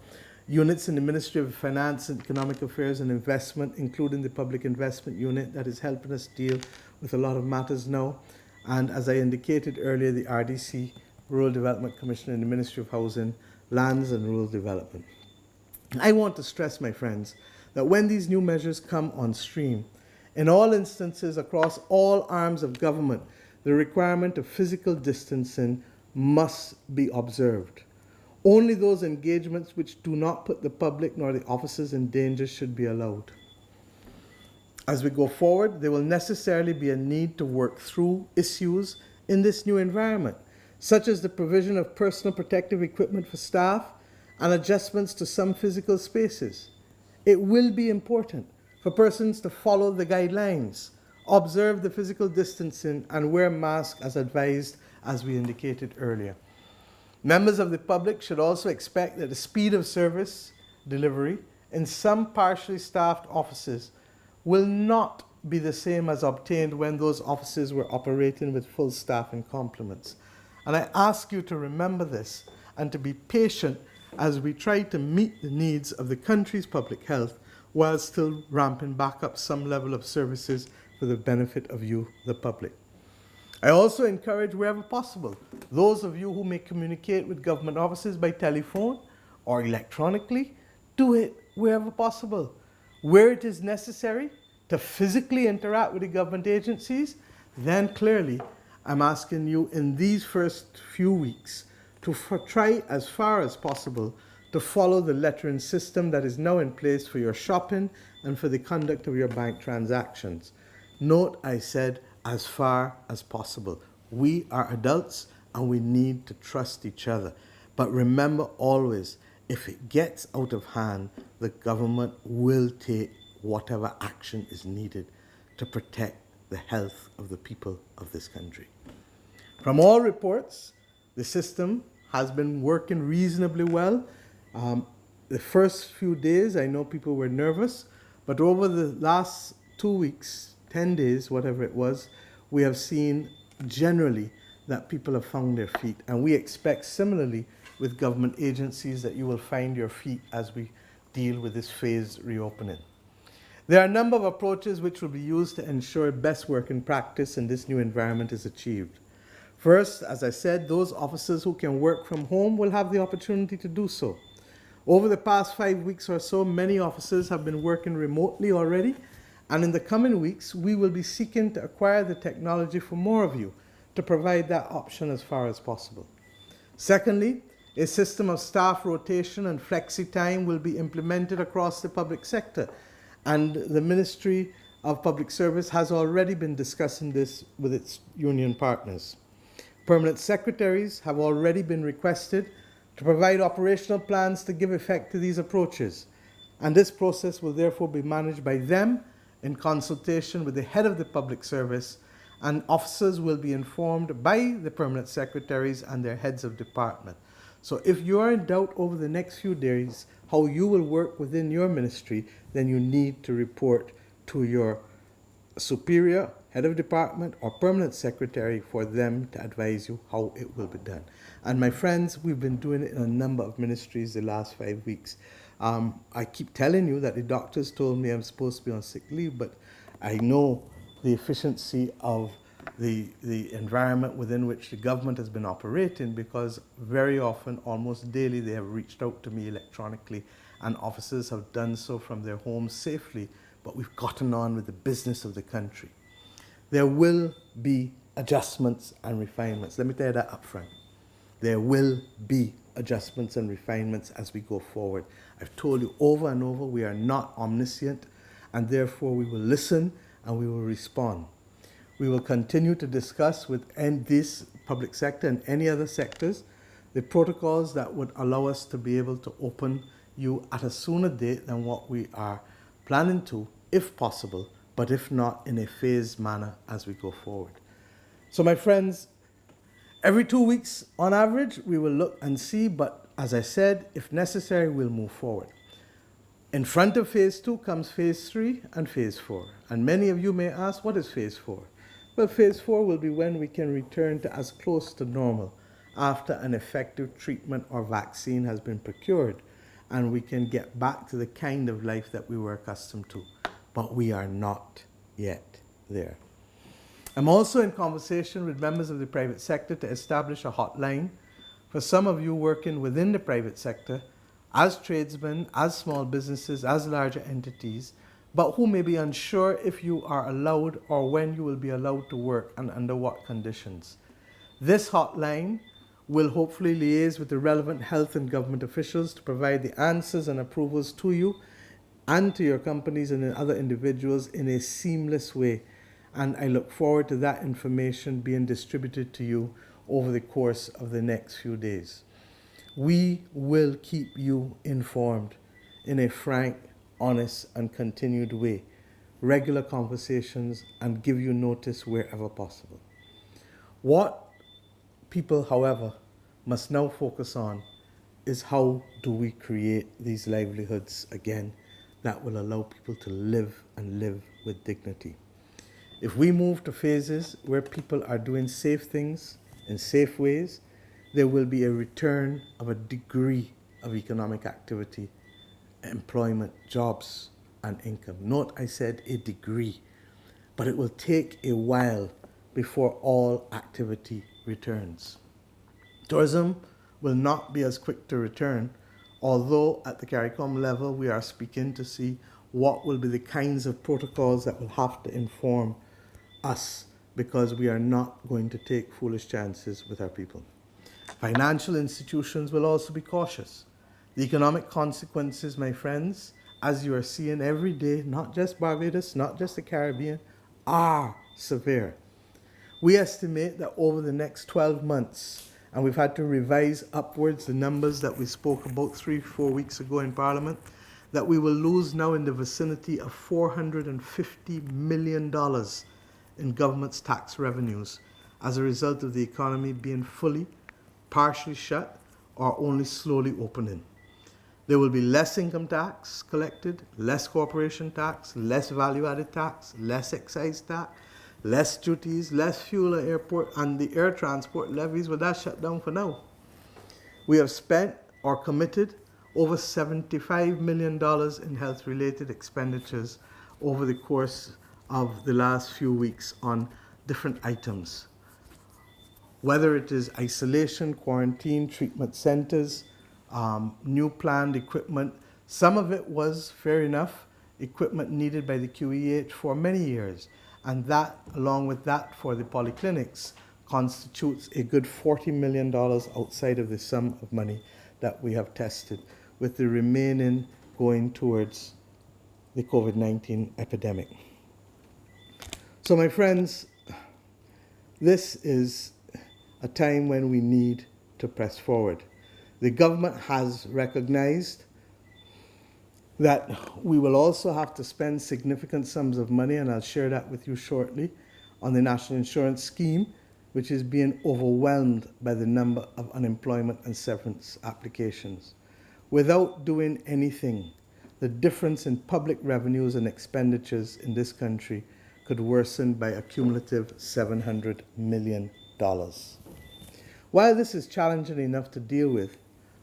units in the Ministry of Finance and Economic Affairs and Investment, including the Public Investment Unit that is helping us deal with a lot of matters now, and as I indicated earlier, the RDC, Rural Development Commission, and the Ministry of Housing, Lands and Rural Development. I want to stress, my friends, that when these new measures come on stream, in all instances across all arms of government, the requirement of physical distancing must be observed. Only those engagements which do not put the public nor the officers in danger should be allowed. As we go forward, there will necessarily be a need to work through issues in this new environment, such as the provision of personal protective equipment for staff and adjustments to some physical spaces. It will be important for persons to follow the guidelines, observe the physical distancing, and wear masks as advised, as we indicated earlier. Members of the public should also expect that the speed of service delivery in some partially staffed offices will not be the same as obtained when those offices were operating with full staff and complements. And I ask you to remember this and to be patient as we try to meet the needs of the country's public health while still ramping back up some level of services for the benefit of you, the public. I also encourage, wherever possible, those of you who may communicate with government offices by telephone or electronically, do it wherever possible. Where it is necessary to physically interact with the government agencies, then clearly I'm asking you in these first few weeks to try as far as possible to follow the lettering system that is now in place for your shopping and for the conduct of your bank transactions. Note I said as far as possible. We are adults and we need to trust each other. But remember always, if it gets out of hand, the government will take whatever action is needed to protect the health of the people of this country. From all reports, the system has been working reasonably well. The first few days, I know people were nervous, but over the last 2 weeks, 10 days, whatever it was, we have seen generally that people have found their feet. And we expect similarly with government agencies that you will find your feet as we deal with this phased reopening. There are a number of approaches which will be used to ensure best working practice in this new environment is achieved. First, as I said, those officers who can work from home will have the opportunity to do so. Over the past 5 weeks or so, many officers have been working remotely already, and in the coming weeks, we will be seeking to acquire the technology for more of you to provide that option as far as possible. Secondly, a system of staff rotation and flexi time will be implemented across the public sector, and the Ministry of Public Service has already been discussing this with its union partners. Permanent secretaries have already been requested to provide operational plans to give effect to these approaches, and this process will therefore be managed by them in consultation with the head of the public service, and officers will be informed by the permanent secretaries and their heads of department. So if you are in doubt over the next few days how you will work within your ministry, then you need to report to your superior, head of department, or permanent secretary for them to advise you how it will be done. And my friends, we've been doing it in a number of ministries the last 5 weeks. I keep telling you that the doctors told me I'm supposed to be on sick leave, but I know the efficiency of the environment within which the government has been operating, because very often, almost daily, they have reached out to me electronically, and officers have done so from their homes safely, but we've gotten on with the business of the country. There will be adjustments and refinements. Let me tell you that up front. There will be adjustments and refinements as we go forward. I've told you over and over, we are not omniscient, and therefore we will listen and we will respond. We will continue to discuss with this public sector and any other sectors the protocols that would allow us to be able to open you at a sooner date than what we are planning to, if possible, but if not, in a phased manner as we go forward. So my friends, every 2 weeks on average, we will look and see, but as I said, if necessary, we'll move forward. In front of phase 2 comes phase 3 and phase 4. And many of you may ask, what is phase 4? Well, phase 4 will be when we can return to as close to normal after an effective treatment or vaccine has been procured, and we can get back to the kind of life that we were accustomed to. But we are not yet there. I'm also in conversation with members of the private sector to establish a hotline for some of you working within the private sector as tradesmen, as small businesses, as larger entities, but who may be unsure if you are allowed or when you will be allowed to work and under what conditions. This hotline will hopefully liaise with the relevant health and government officials to provide the answers and approvals to you and to your companies and other individuals in a seamless way. And I look forward to that information being distributed to you over the course of the next few days. We will keep you informed in a frank, honest, and continued way, regular conversations, and give you notice wherever possible. What people, however, must now focus on is how do we create these livelihoods again that will allow people to live and live with dignity. If we move to phases where people are doing safe things in safe ways, there will be a return of a degree of economic activity, employment, jobs, and income. Note I said a degree, but it will take a while before all activity returns. Tourism will not be as quick to return, although at the CARICOM level we are speaking to see what will be the kinds of protocols that will have to inform us, because we are not going to take foolish chances with our people. Financial institutions will also be cautious. The economic consequences, my friends, as you are seeing every day, not just Barbados, not just the Caribbean, are severe. We estimate that over the next 12 months, and we've had to revise upwards the numbers that we spoke about 3-4 weeks ago in Parliament, that we will lose now in the vicinity of $450 million in government's tax revenues as a result of the economy being fully, partially shut, or only slowly opening. There will be less income tax collected, less corporation tax, less value-added tax, less excise tax, less duties, less fuel at airport, and the air transport levies, well, that's shut down for now. We have spent or committed over $75 million in health-related expenditures over the course of the last few weeks on different items. Whether it is isolation, quarantine, treatment centers, new planned equipment, some of it was, fair enough, equipment needed by the QEH for many years. And that, along with that for the polyclinics, constitutes a good $40 million outside of the sum of money that we have tested, with the remaining going towards the COVID-19 epidemic. So my friends, this is a time when we need to press forward. The government has recognized that we will also have to spend significant sums of money, and I'll share that with you shortly, on the National Insurance Scheme, which is being overwhelmed by the number of unemployment and severance applications. Without doing anything, the difference in public revenues and expenditures in this country could worsen by a cumulative $700 million. While this is challenging enough to deal with,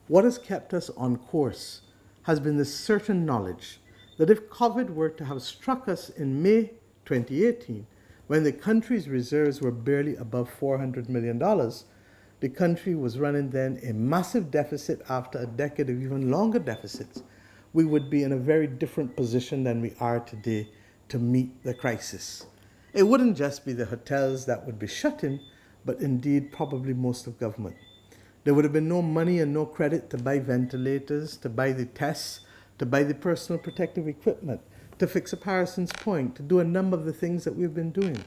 what has kept us on course has been the certain knowledge that if COVID were to have struck us in May 2018, when the country's reserves were barely above $400 million, the country was running then a massive deficit after a decade of even longer deficits, we would be in a very different position than we are today to meet the crisis. It wouldn't just be the hotels that would be shutting, but indeed probably most of government. There would have been no money and no credit to buy ventilators, to buy the tests, to buy the personal protective equipment, to fix up Harrison's Point, to do a number of the things that we've been doing.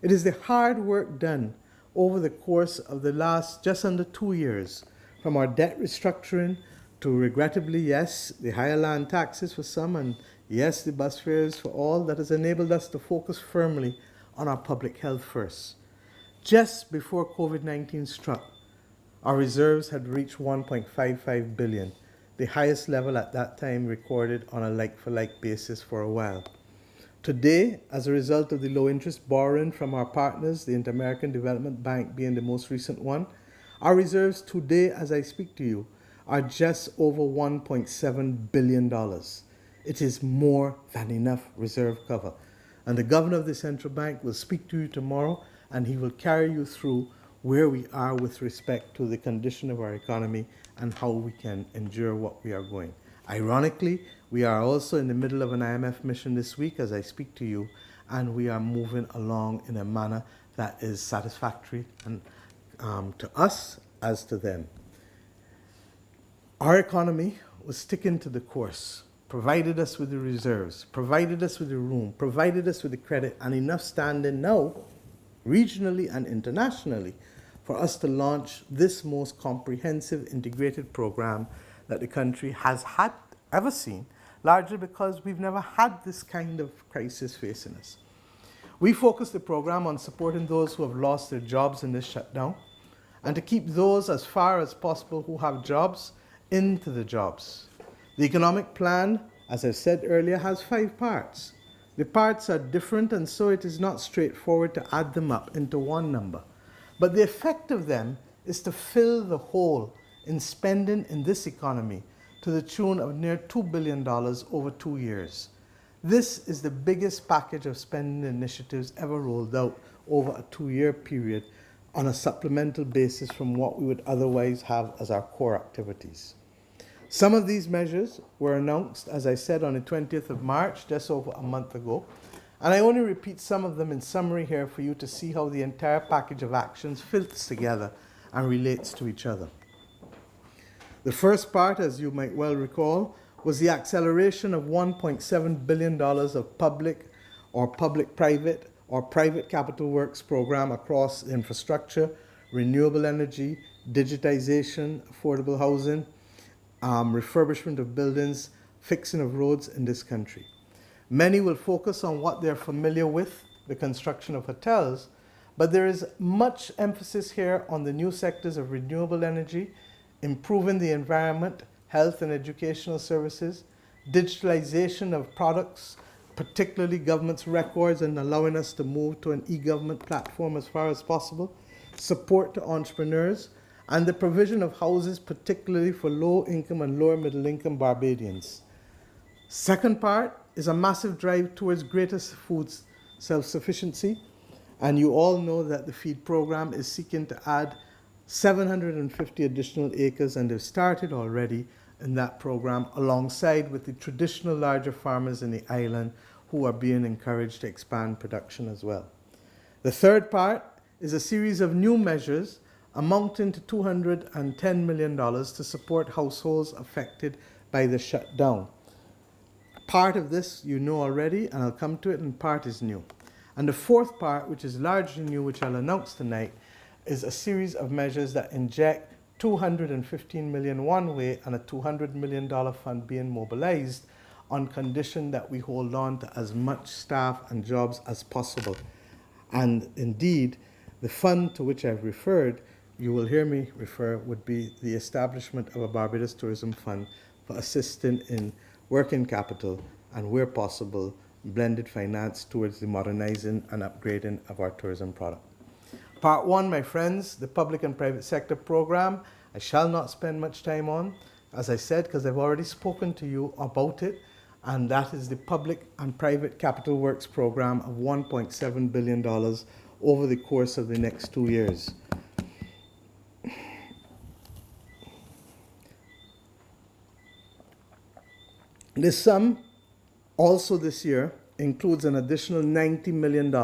It is the hard work done over the course of the last just under 2 years, from our debt restructuring to, regrettably, yes, the higher land taxes for some, and yes, the bus fares for all, that has enabled us to focus firmly on our public health first. Just before COVID-19 struck, our reserves had reached $1.55 billion, the highest level at that time recorded on a like-for-like basis for a while. Today, as a result of the low-interest borrowing from our partners, the Inter-American Development Bank being the most recent one, our reserves today, as I speak to you, are just over $1.7 billion. It is more than enough reserve cover. And the governor of the central bank will speak to you tomorrow, and he will carry you through where we are with respect to the condition of our economy and how we can endure what we are going. Ironically, we are also in the middle of an IMF mission this week as I speak to you, and we are moving along in a manner that is satisfactory and, to us as to them. Our economy was sticking to the course, provided us with the reserves, provided us with the room, provided us with the credit, and enough standing now, regionally and internationally, for us to launch this most comprehensive integrated program that the country has had ever seen, largely because we've never had this kind of crisis facing us. We focus the program on supporting those who have lost their jobs in this shutdown, and to keep those as far as possible who have jobs into the jobs. The economic plan, as I said earlier, has 5 parts. The parts are different, and so it is not straightforward to add them up into one number. But the effect of them is to fill the hole in spending in this economy to the tune of near $2 billion over 2 years. This is the biggest package of spending initiatives ever rolled out over a 2-year period on a supplemental basis from what we would otherwise have as our core activities. Some of these measures were announced, as I said, on the 20th of March, just over a month ago, and I only repeat some of them in summary here for you to see how the entire package of actions fits together and relates to each other. The first part, as you might well recall, was the acceleration of $1.7 billion of public or public-private or private capital works program across infrastructure, renewable energy, digitization, affordable housing, refurbishment of buildings, fixing of roads in this country. Many will focus on what they're familiar with, the construction of hotels, but there is much emphasis here on the new sectors of renewable energy, improving the environment, health and educational services, digitalization of products, particularly government's records and allowing us to move to an e-government platform as far as possible, support to entrepreneurs, and the provision of houses, particularly for low-income and lower-middle-income Barbadians. Second part is a massive drive towards greater food self-sufficiency, and you all know that the feed program is seeking to add 750 additional acres, and they've started already in that program alongside with the traditional larger farmers in the island who are being encouraged to expand production as well. The third part is a series of new measures amounting to $210 million to support households affected by the shutdown. Part of this you know already, and I'll come to it, and part is new. And the fourth part, which is largely new, which I'll announce tonight, is a series of measures that inject $215 million one way and a $200 million fund being mobilized on condition that we hold on to as much staff and jobs as possible. And indeed, the fund to which I've referred, you will hear me refer, would be the establishment of a Barbados Tourism Fund for assisting in working capital and, where possible, blended finance towards the modernizing and upgrading of our tourism product. Part 1, my friends, the public and private sector program, I shall not spend much time on, as I said, because I've already spoken to you about it, and that is the public and private capital works program of $1.7 billion over the course of the next 2 years. This sum, also this year, includes an additional $90 million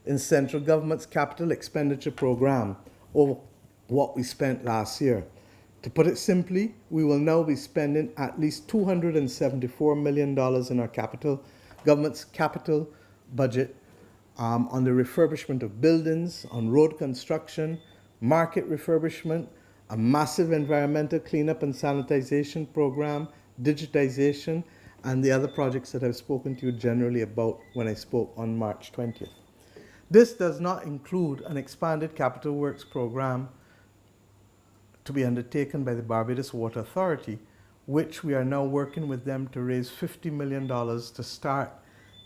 in central government's capital expenditure program over what we spent last year. To put it simply, we will now be spending at least $274 million in our capital government's capital budget on the refurbishment of buildings, on road construction, market refurbishment, a massive environmental cleanup and sanitization program, digitization, and the other projects that I've spoken to you generally about when I spoke on March 20th. This does not include an expanded capital works program to be undertaken by the Barbados Water Authority, which we are now working with them to raise $50 million to start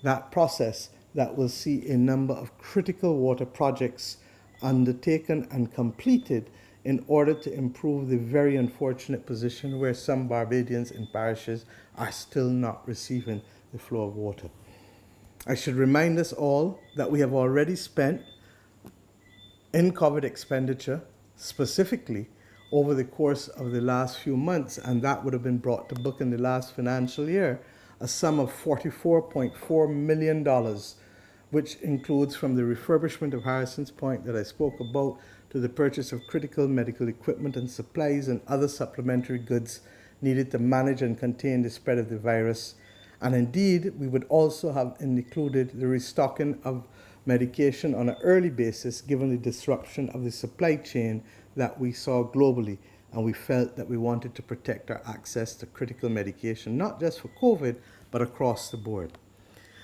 that process that will see a number of critical water projects undertaken and completed in order to improve the very unfortunate position where some Barbadians in parishes are still not receiving the flow of water. I should remind us all that we have already spent in COVID expenditure, specifically over the course of the last few months, and that would have been brought to book in the last financial year, a sum of $44.4 million, which includes from the refurbishment of Harrison's Point that I spoke about to the purchase of critical medical equipment and supplies and other supplementary goods needed to manage and contain the spread of the virus. And indeed, we would also have included the restocking of medication on an early basis given the disruption of the supply chain that we saw globally, and we felt that we wanted to protect our access to critical medication, not just for COVID, but across the board.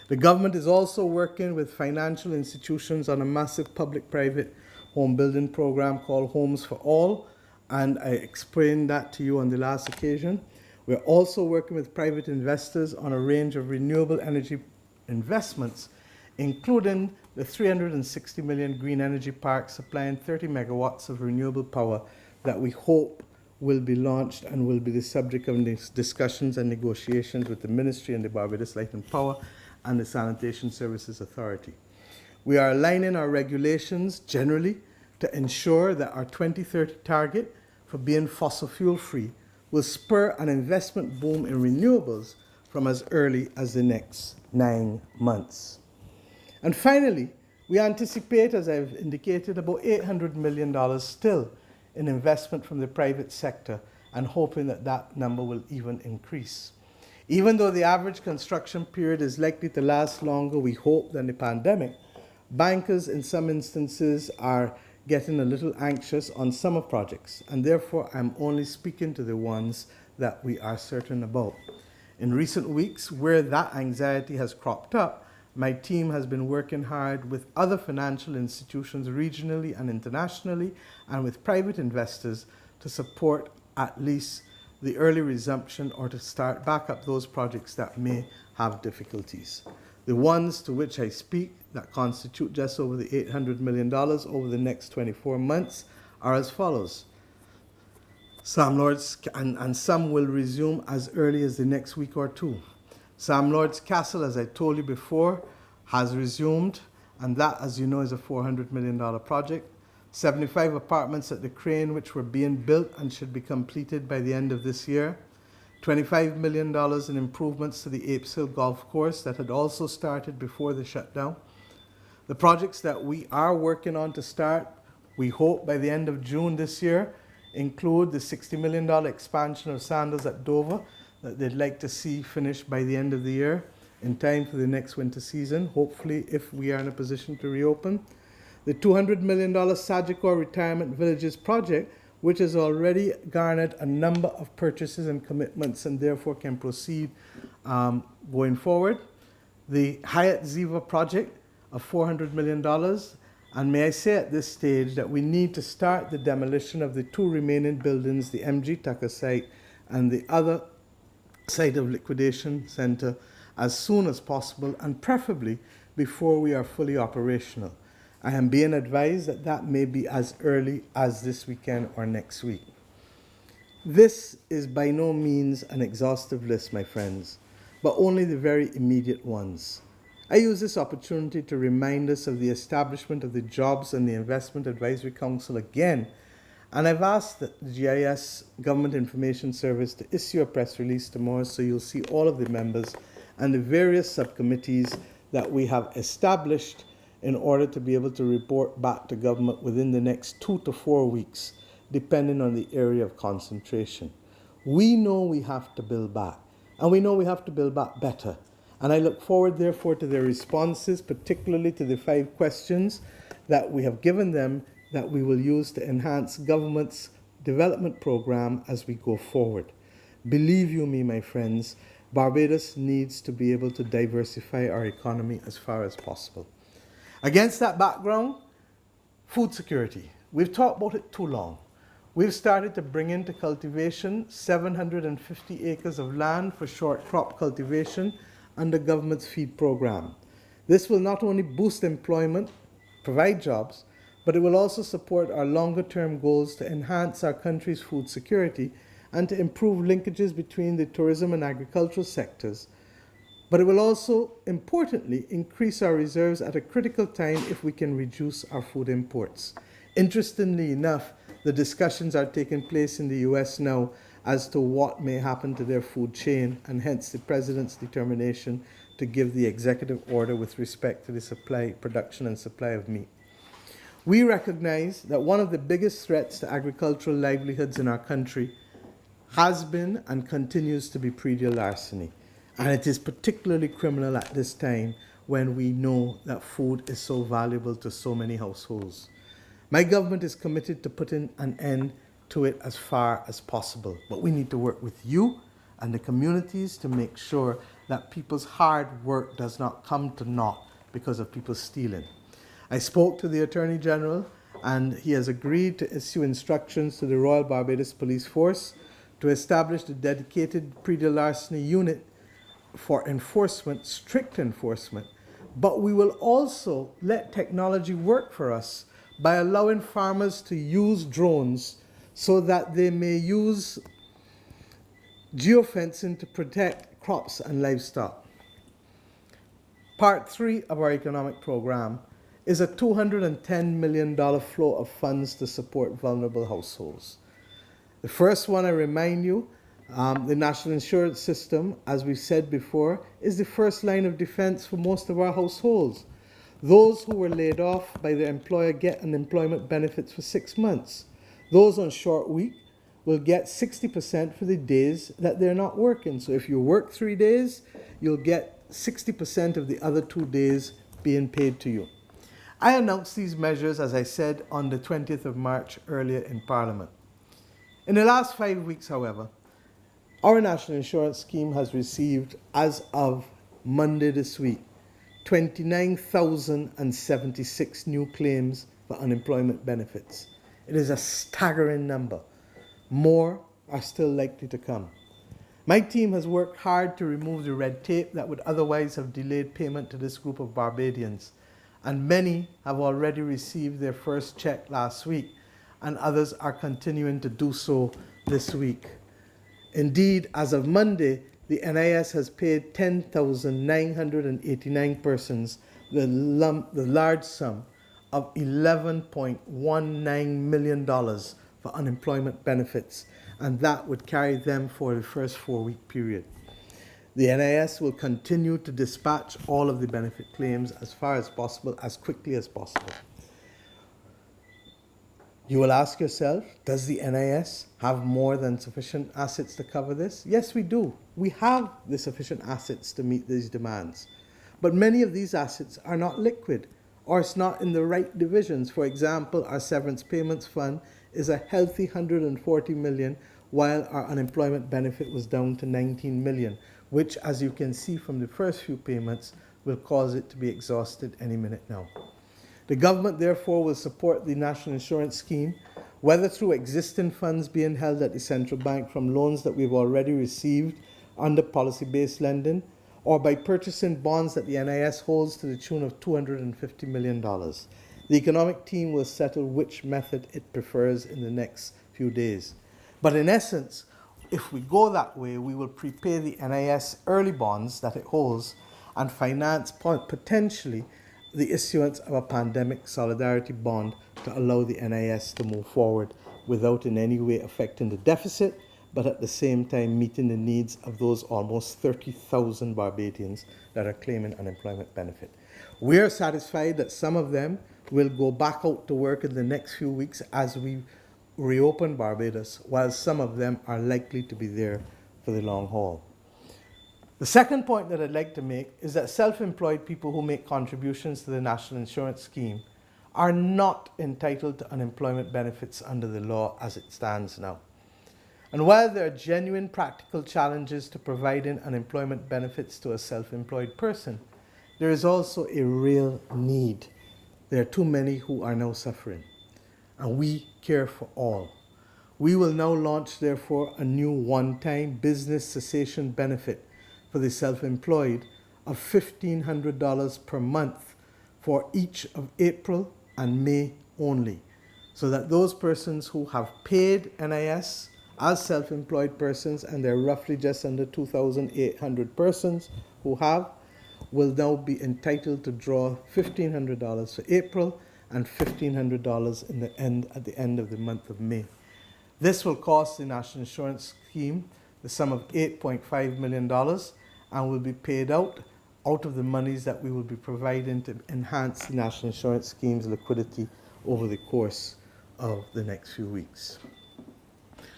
The government is also working with financial institutions on a massive public-private home building program called Homes for All, and I explained that to you on the last occasion. We're also working with private investors on a range of renewable energy investments, including the 360 million green energy park supplying 30 megawatts of renewable power that we hope will be launched and will be the subject of discussions and negotiations with the Ministry and the Barbados Light and Power and the Sanitation Services Authority. We are aligning our regulations generally to ensure that our 2030 target for being fossil fuel free will spur an investment boom in renewables from as early as the next 9 months. And finally, we anticipate, as I've indicated, about $800 million still in investment from the private sector, and hoping that that number will even increase. Even though the average construction period is likely to last longer, we hope, than the pandemic, bankers in some instances are getting a little anxious on summer projects, and therefore I'm only speaking to the ones that we are certain about. In recent weeks, where that anxiety has cropped up, my team has been working hard with other financial institutions regionally and internationally, and with private investors to support at least the early resumption or to start back up those projects that may have difficulties. The ones to which I speak that constitute just over the $800 million over the next 24 months are as follows. Sam Lord's, and some will resume as early as the next week or two. Sam Lord's Castle, as I told you before, has resumed, and that, as you know, is a $400 million project. 75 apartments at the Crane, which were being built and should be completed by the end of this year. $25 million in improvements to the Apes Hill Golf Course that had also started before the shutdown. The projects that we are working on to start, we hope by the end of June this year, include the $60 million expansion of Sandals at Dover that they'd like to see finished by the end of the year in time for the next winter season, hopefully if we are in a position to reopen. The $200 million Sagicor Retirement Villages project, which has already garnered a number of purchases and commitments and therefore can proceed going forward. The Hyatt Ziva project of $400 million. And may I say at this stage that we need to start the demolition of the two remaining buildings, the MG Tucker site and the other site of liquidation center, as soon as possible, and preferably before we are fully operational. I am being advised that that may be as early as this weekend or next week. This is by no means an exhaustive list, my friends, but only the very immediate ones. I use this opportunity to remind us of the establishment of the Jobs and the Investment Advisory Council again, and I've asked the GIS Government Information Service to issue a press release tomorrow so you'll see all of the members and the various subcommittees that we have established in order to be able to report back to government within the next 2 to 4 weeks, depending on the area of concentration. We know we have to build back, and we know we have to build back better. And I look forward, therefore, to their responses, particularly to the 5 questions that we have given them that we will use to enhance government's development program as we go forward. Believe you me, my friends, Barbados needs to be able to diversify our economy as far as possible. Against that background, food security. We've talked about it too long. We've started to bring into cultivation 750 acres of land for short crop cultivation under government's feed program. This will not only boost employment, provide jobs, but it will also support our longer-term goals to enhance our country's food security and to improve linkages between the tourism and agricultural sectors. But it will also, importantly, increase our reserves at a critical time if we can reduce our food imports. Interestingly enough, the discussions are taking place in the US now as to what may happen to their food chain, and hence the President's determination to give the executive order with respect to the supply, production and supply of meat. We recognize that one of the biggest threats to agricultural livelihoods in our country has been and continues to be predial larceny. And it is particularly criminal at this time when we know that food is so valuable to so many households. My government is committed to putting an end to it as far as possible. But we need to work with you and the communities to make sure that people's hard work does not come to naught because of people stealing. I spoke to the Attorney General, and he has agreed to issue instructions to the Royal Barbados Police Force to establish the dedicated predial larceny unit for enforcement, strict enforcement. But we will also let technology work for us by allowing farmers to use drones so that they may use geofencing to protect crops and livestock. Part 3 of our economic program is a $210 million flow of funds to support vulnerable households. The first one, I remind you, the national insurance system, as we said before, is the first line of defense for most of our households. Those who were laid off by their employer get unemployment benefits for 6 months. Those on short week will get 60% for the days that they're not working. So if you work 3 days, you'll get 60% of the other 2 days being paid to you. I announced these measures, as I said, on the 20th of March earlier in Parliament. In the last 5 weeks, however, our national insurance scheme has received, as of Monday this week, 29,076 new claims for unemployment benefits. It is a staggering number. More are still likely to come. My team has worked hard to remove the red tape that would otherwise have delayed payment to this group of Barbadians, and many have already received their first check last week, and others are continuing to do so this week. Indeed, as of Monday, the NIS has paid 10,989 persons the large sum of $11.19 million for unemployment benefits, and that would carry them for the first 4-week period. The NIS will continue to dispatch all of the benefit claims as far as possible, as quickly as possible. You will ask yourself, does the NIS have more than sufficient assets to cover this? Yes, we do. We have the sufficient assets to meet these demands. But many of these assets are not liquid, or it's not in the right divisions. For example, our severance payments fund is a healthy $140 million, while our unemployment benefit was down to $19 million, which, as you can see from the first few payments, will cause it to be exhausted any minute now. The government, therefore, will support the national insurance scheme, whether through existing funds being held at the central bank from loans that we've already received under policy-based lending, or by purchasing bonds that the NIS holds to the tune of $250 million. The economic team will settle which method it prefers in the next few days. But in essence, if we go that way, we will prepay the NIS early bonds that it holds and finance potentially the issuance of a pandemic solidarity bond to allow the NIS to move forward without in any way affecting the deficit, but at the same time meeting the needs of those almost 30,000 Barbadians that are claiming unemployment benefit. We are satisfied that some of them will go back out to work in the next few weeks as we reopen Barbados, while some of them are likely to be there for the long haul. The second point that I'd like to make is that self-employed people who make contributions to the National Insurance Scheme are not entitled to unemployment benefits under the law as it stands now. And while there are genuine practical challenges to providing unemployment benefits to a self-employed person, there is also a real need. There are too many who are now suffering, and we care for all. We will now launch, therefore, a new one-time business cessation benefit for the self-employed of $1,500 per month for each of April and May only, so that those persons who have paid NIS as self-employed persons, and there are roughly just under 2,800 persons who have, will now be entitled to draw $1,500 for April and $1,500 at the end of the month of May. This will cost the National Insurance Scheme the sum of $8.5 million and will be paid out of the monies that we will be providing to enhance the National Insurance Scheme's liquidity over the course of the next few weeks.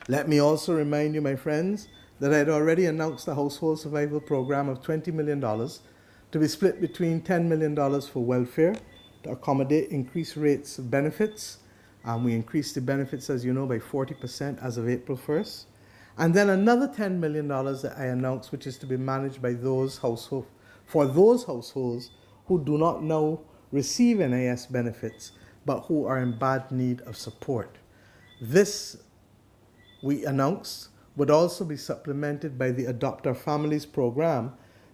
Let me also remind you, my friends, that I had already announced a household survival program of $20 million to be split between $10 million for welfare to accommodate increased rates of benefits. We increased the benefits, as you know, by 40% as of April 1st. And then another $10 million that I announced, which is to be managed by those households who do not now receive NIS benefits, but who are in bad need of support. This, we announced, would also be supplemented by the Adopt Our Families program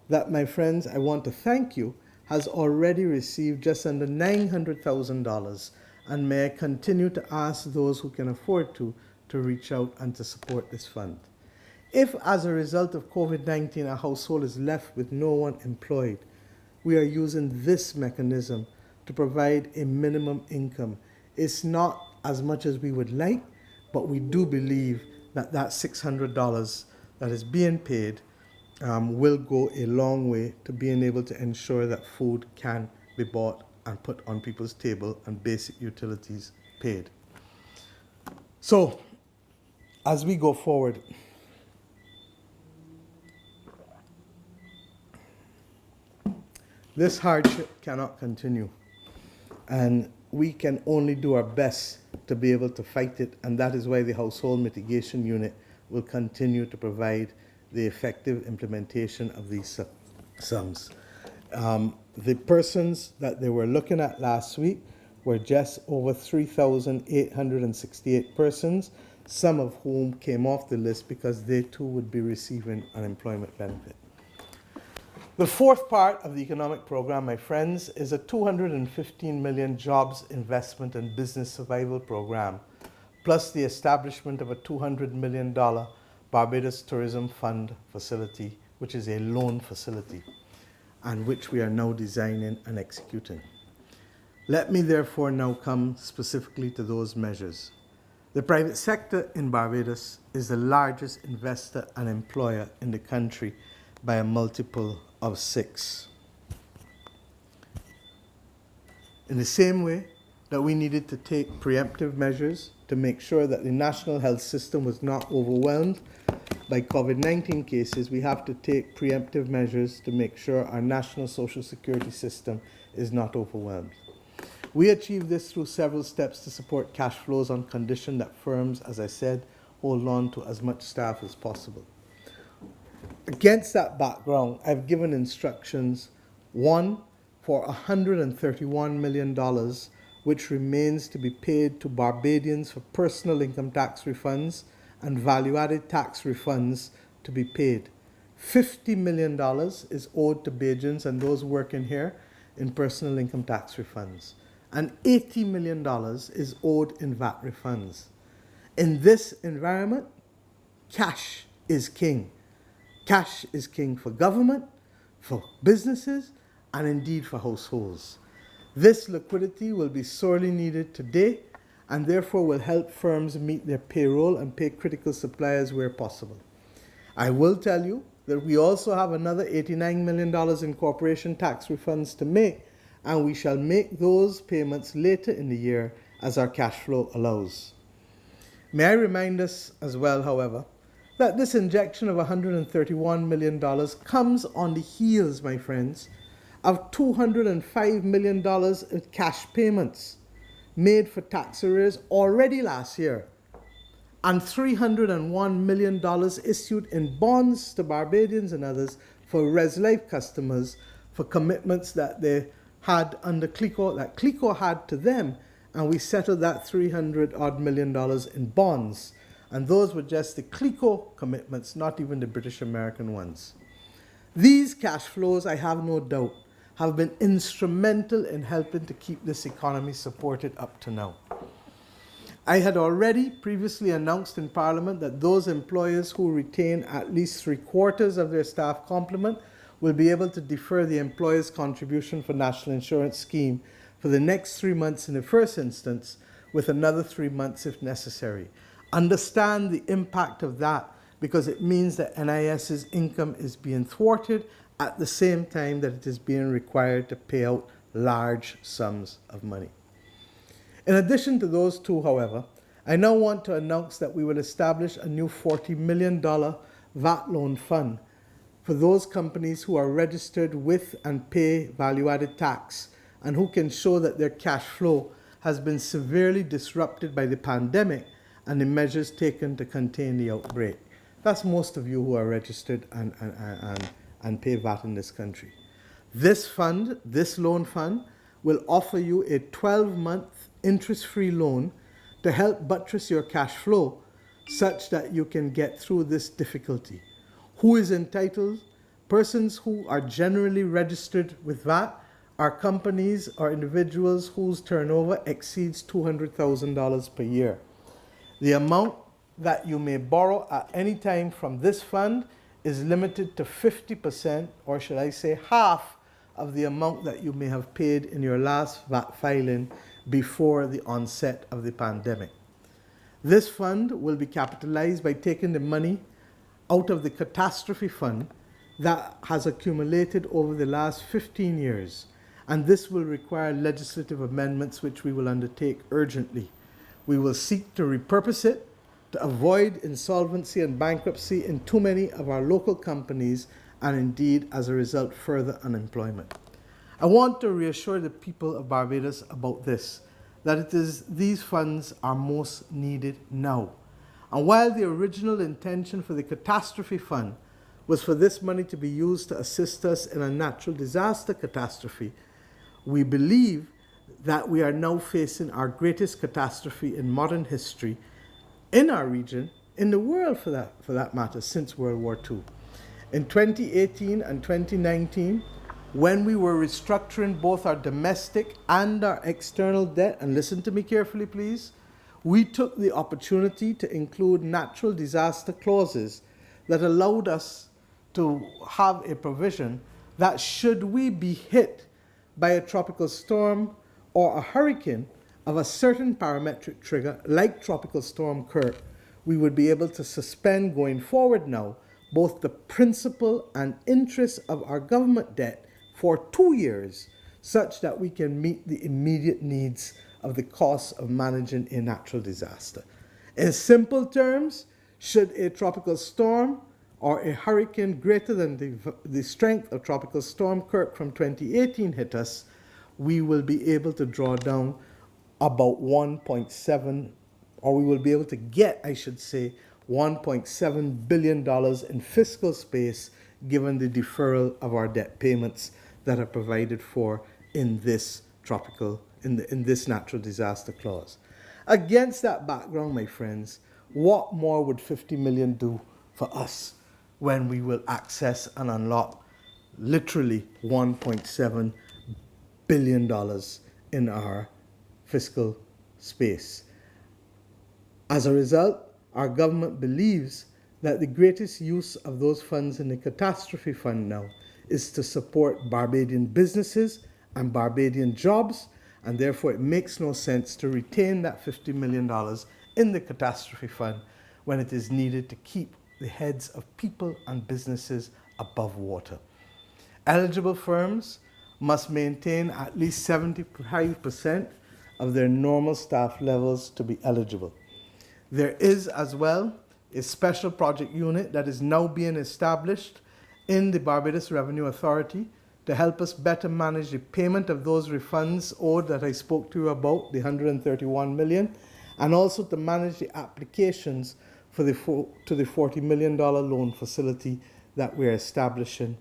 that, my friends, I want to thank you, has already received just under $900,000. And may I continue to ask those who can afford to reach out and to support this fund. If, as a result of COVID-19, a household is left with no one employed, we are using this mechanism to provide a minimum income. It's not as much as we would like, but we do believe that that $600 that is being paid will go a long way to being able to ensure that food can be bought and put on people's table and basic utilities paid. So, as we go forward, this hardship cannot continue, and we can only do our best to be able to fight it, and that is why the Household Mitigation Unit will continue to provide the effective implementation of these sums. The persons that they were looking at last week were just over 3,868 persons, some of whom came off the list because they too would be receiving unemployment benefit. The fourth part of the economic program, my friends, is a 215 million jobs investment and business survival program, plus the establishment of a $200 million Barbados Tourism Fund facility, which is a loan facility, and which we are now designing and executing. Let me therefore now come specifically to those measures. The private sector in Barbados is the largest investor and employer in the country by a multiple of 6. In the same way that we needed to take preemptive measures to make sure that the national health system was not overwhelmed by COVID-19 cases, we have to take preemptive measures to make sure our national social security system is not overwhelmed. We achieved this through several steps to support cash flows on condition that firms, as I said, hold on to as much staff as possible. Against that background, I've given instructions, one, for $131 million, which remains to be paid to Barbadians for personal income tax refunds and value-added tax refunds to be paid. $50 million is owed to Bajans and those working here in personal income tax refunds. And $80 million is owed in VAT refunds. In this environment, cash is king. Cash is king for government, for businesses, and indeed for households. This liquidity will be sorely needed today and therefore will help firms meet their payroll and pay critical suppliers where possible. I will tell you that we also have another $89 million in corporation tax refunds to make, and we shall make those payments later in the year as our cash flow allows. May I remind us as well, however, that this injection of $131 million comes on the heels, my friends, of $205 million in cash payments made for tax arrears already last year, and $301 million issued in bonds to Barbadians and others for ResLife customers for commitments that they had under CLICO, that CLICO had to them, and we settled that $300 million in bonds. And those were just the CLICO commitments, not even the British American ones. These cash flows, I have no doubt, have been instrumental in helping to keep this economy supported up to now. I had already previously announced in Parliament that those employers who retain at least 3/4 of their staff complement will be able to defer the employer's contribution for National Insurance Scheme for the next 3 months in the first instance, with another 3 months if necessary. Understand the impact of that, because it means that NIS's income is being thwarted at the same time that it is being required to pay out large sums of money. In addition to those two, however, I now want to announce that we will establish a new $40 million Vat Loan Fund for those companies who are registered with and pay value-added tax and who can show that their cash flow has been severely disrupted by the pandemic and the measures taken to contain the outbreak. That's most of you who are registered and pay VAT in this country. This fund, this loan fund, will offer you a 12-month interest-free loan to help buttress your cash flow such that you can get through this difficulty. Who is entitled? Persons who are generally registered with VAT are companies or individuals whose turnover exceeds $200,000 per year. The amount that you may borrow at any time from this fund is limited to 50%, or should I say half, of the amount that you may have paid in your last VAT filing before the onset of the pandemic. This fund will be capitalized by taking the money out of the catastrophe fund that has accumulated over the last 15 years, and this will require legislative amendments which we will undertake urgently. We will seek to repurpose it to avoid insolvency and bankruptcy in too many of our local companies, and indeed, as a result, further unemployment. I want to reassure the people of Barbados about this, that these funds are most needed now. And while the original intention for the catastrophe fund was for this money to be used to assist us in a natural disaster catastrophe, we believe that we are now facing our greatest catastrophe in modern history, in our region, in the world for that matter, since World War II. In 2018 and 2019, when we were restructuring both our domestic and our external debt, and listen to me carefully please, we took the opportunity to include natural disaster clauses that allowed us to have a provision that should we be hit by a tropical storm or a hurricane of a certain parametric trigger, like Tropical Storm Kirk, we would be able to suspend going forward now both the principal and interest of our government debt for 2 years, such that we can meet the immediate needs of the costs of managing a natural disaster. In simple terms, should a tropical storm or a hurricane greater than the strength of Tropical Storm Kirk from 2018 hit us, we will be able to draw down about 1.7, or we will be able to get, I should say, $1.7 billion in fiscal space given the deferral of our debt payments that are provided for in this in this natural disaster clause. Against that background, my friends, what more would 50 million do for us when we will access and unlock literally $1.7 billion in our fiscal space? As a result, our government believes that the greatest use of those funds in the catastrophe fund now is to support Barbadian businesses and Barbadian jobs, and therefore it makes no sense to retain that $50 million in the catastrophe fund when it is needed to keep the heads of people and businesses above water. Eligible firms must maintain at least 75% of their normal staff levels to be eligible. There is as well a special project unit that is now being established in the Barbados Revenue Authority to help us better manage the payment of those refunds owed that I spoke to you about, the 131 million, and also to manage the applications to the $40 million loan facility that we're establishing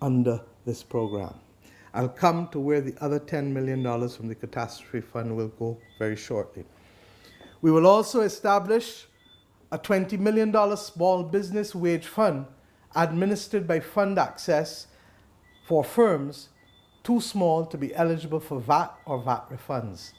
under this program. I'll come to where the other $10 million from the catastrophe fund will go very shortly. We will also establish a $20 million small business wage fund administered by Fund Access for firms too small to be eligible for VAT or VAT refunds.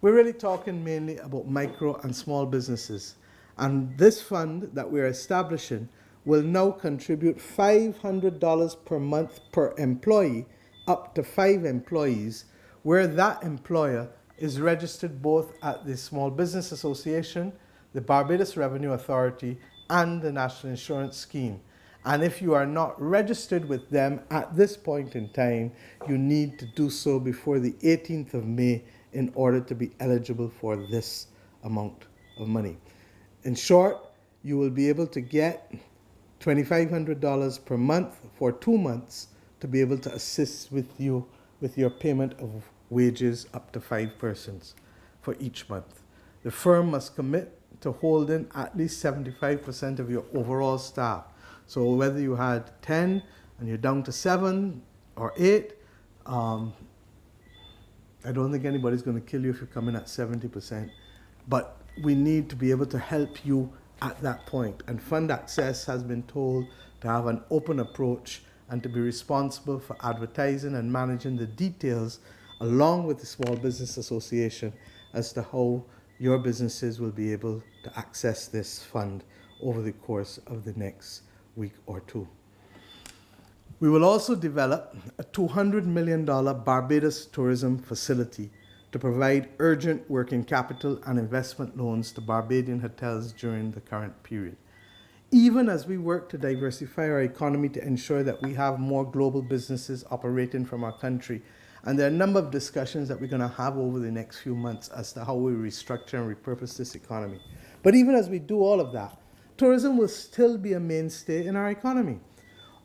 We're really talking mainly about micro and small businesses. And this fund that we're establishing will now contribute $500 per month per employee up to 5 employees, where that employer is registered both at the Small Business Association, the Barbados Revenue Authority, and the National Insurance Scheme. And if you are not registered with them at this point in time, you need to do so before the 18th of May in order to be eligible for this amount of money. In short, you will be able to get $2,500 per month for 2 months to be able to assist with you with your payment of wages up to 5 persons for each month. The firm must commit to holding at least 75% of your overall staff. So whether you had 10 and you're down to 7 or 8, I don't think anybody's going to kill you if you come in at 70%. But we need to be able to help you at that point. And Fund Access has been told to have an open approach and to be responsible for advertising and managing the details along with the Small Business Association as to how your businesses will be able to access this fund over the course of the next week or 2. We will also develop a $200 million Barbados tourism facility to provide urgent working capital and investment loans to Barbadian hotels during the current period. Even as we work to diversify our economy to ensure that we have more global businesses operating from our country, and there are a number of discussions that we're going to have over the next few months as to how we restructure and repurpose this economy. But even as we do all of that, tourism will still be a mainstay in our economy.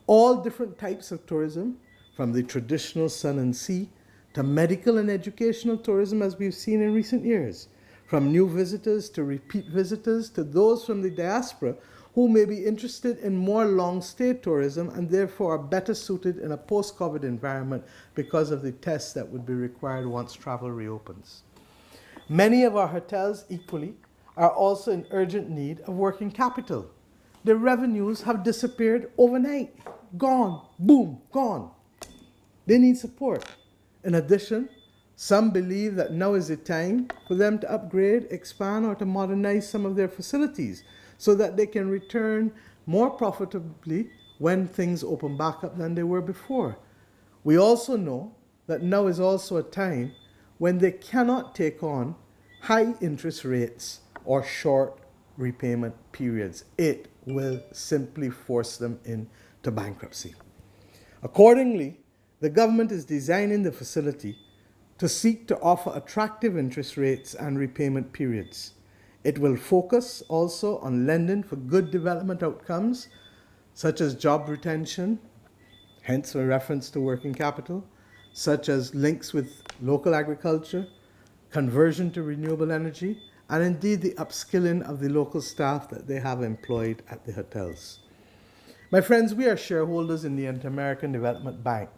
All different types of tourism, from the traditional sun and sea to medical and educational tourism as we've seen in recent years, from new visitors to repeat visitors to those from the diaspora who may be interested in more long-stay tourism and therefore are better suited in a post-COVID environment because of the tests that would be required once travel reopens. Many of our hotels equally are also in urgent need of working capital. Their revenues have disappeared overnight. Gone. Boom. Gone. They need support. In addition, some believe that now is the time for them to upgrade, expand, or to modernize some of their facilities so that they can return more profitably when things open back up than they were before. We also know that now is also a time when they cannot take on high interest rates or short repayment periods. It will simply force them into bankruptcy. Accordingly, the government is designing the facility to seek to offer attractive interest rates and repayment periods. It will focus also on lending for good development outcomes, such as job retention, hence a reference to working capital, such as links with local agriculture, conversion to renewable energy, and indeed the upskilling of the local staff that they have employed at the hotels. My friends, we are shareholders in the Inter-American Development Bank,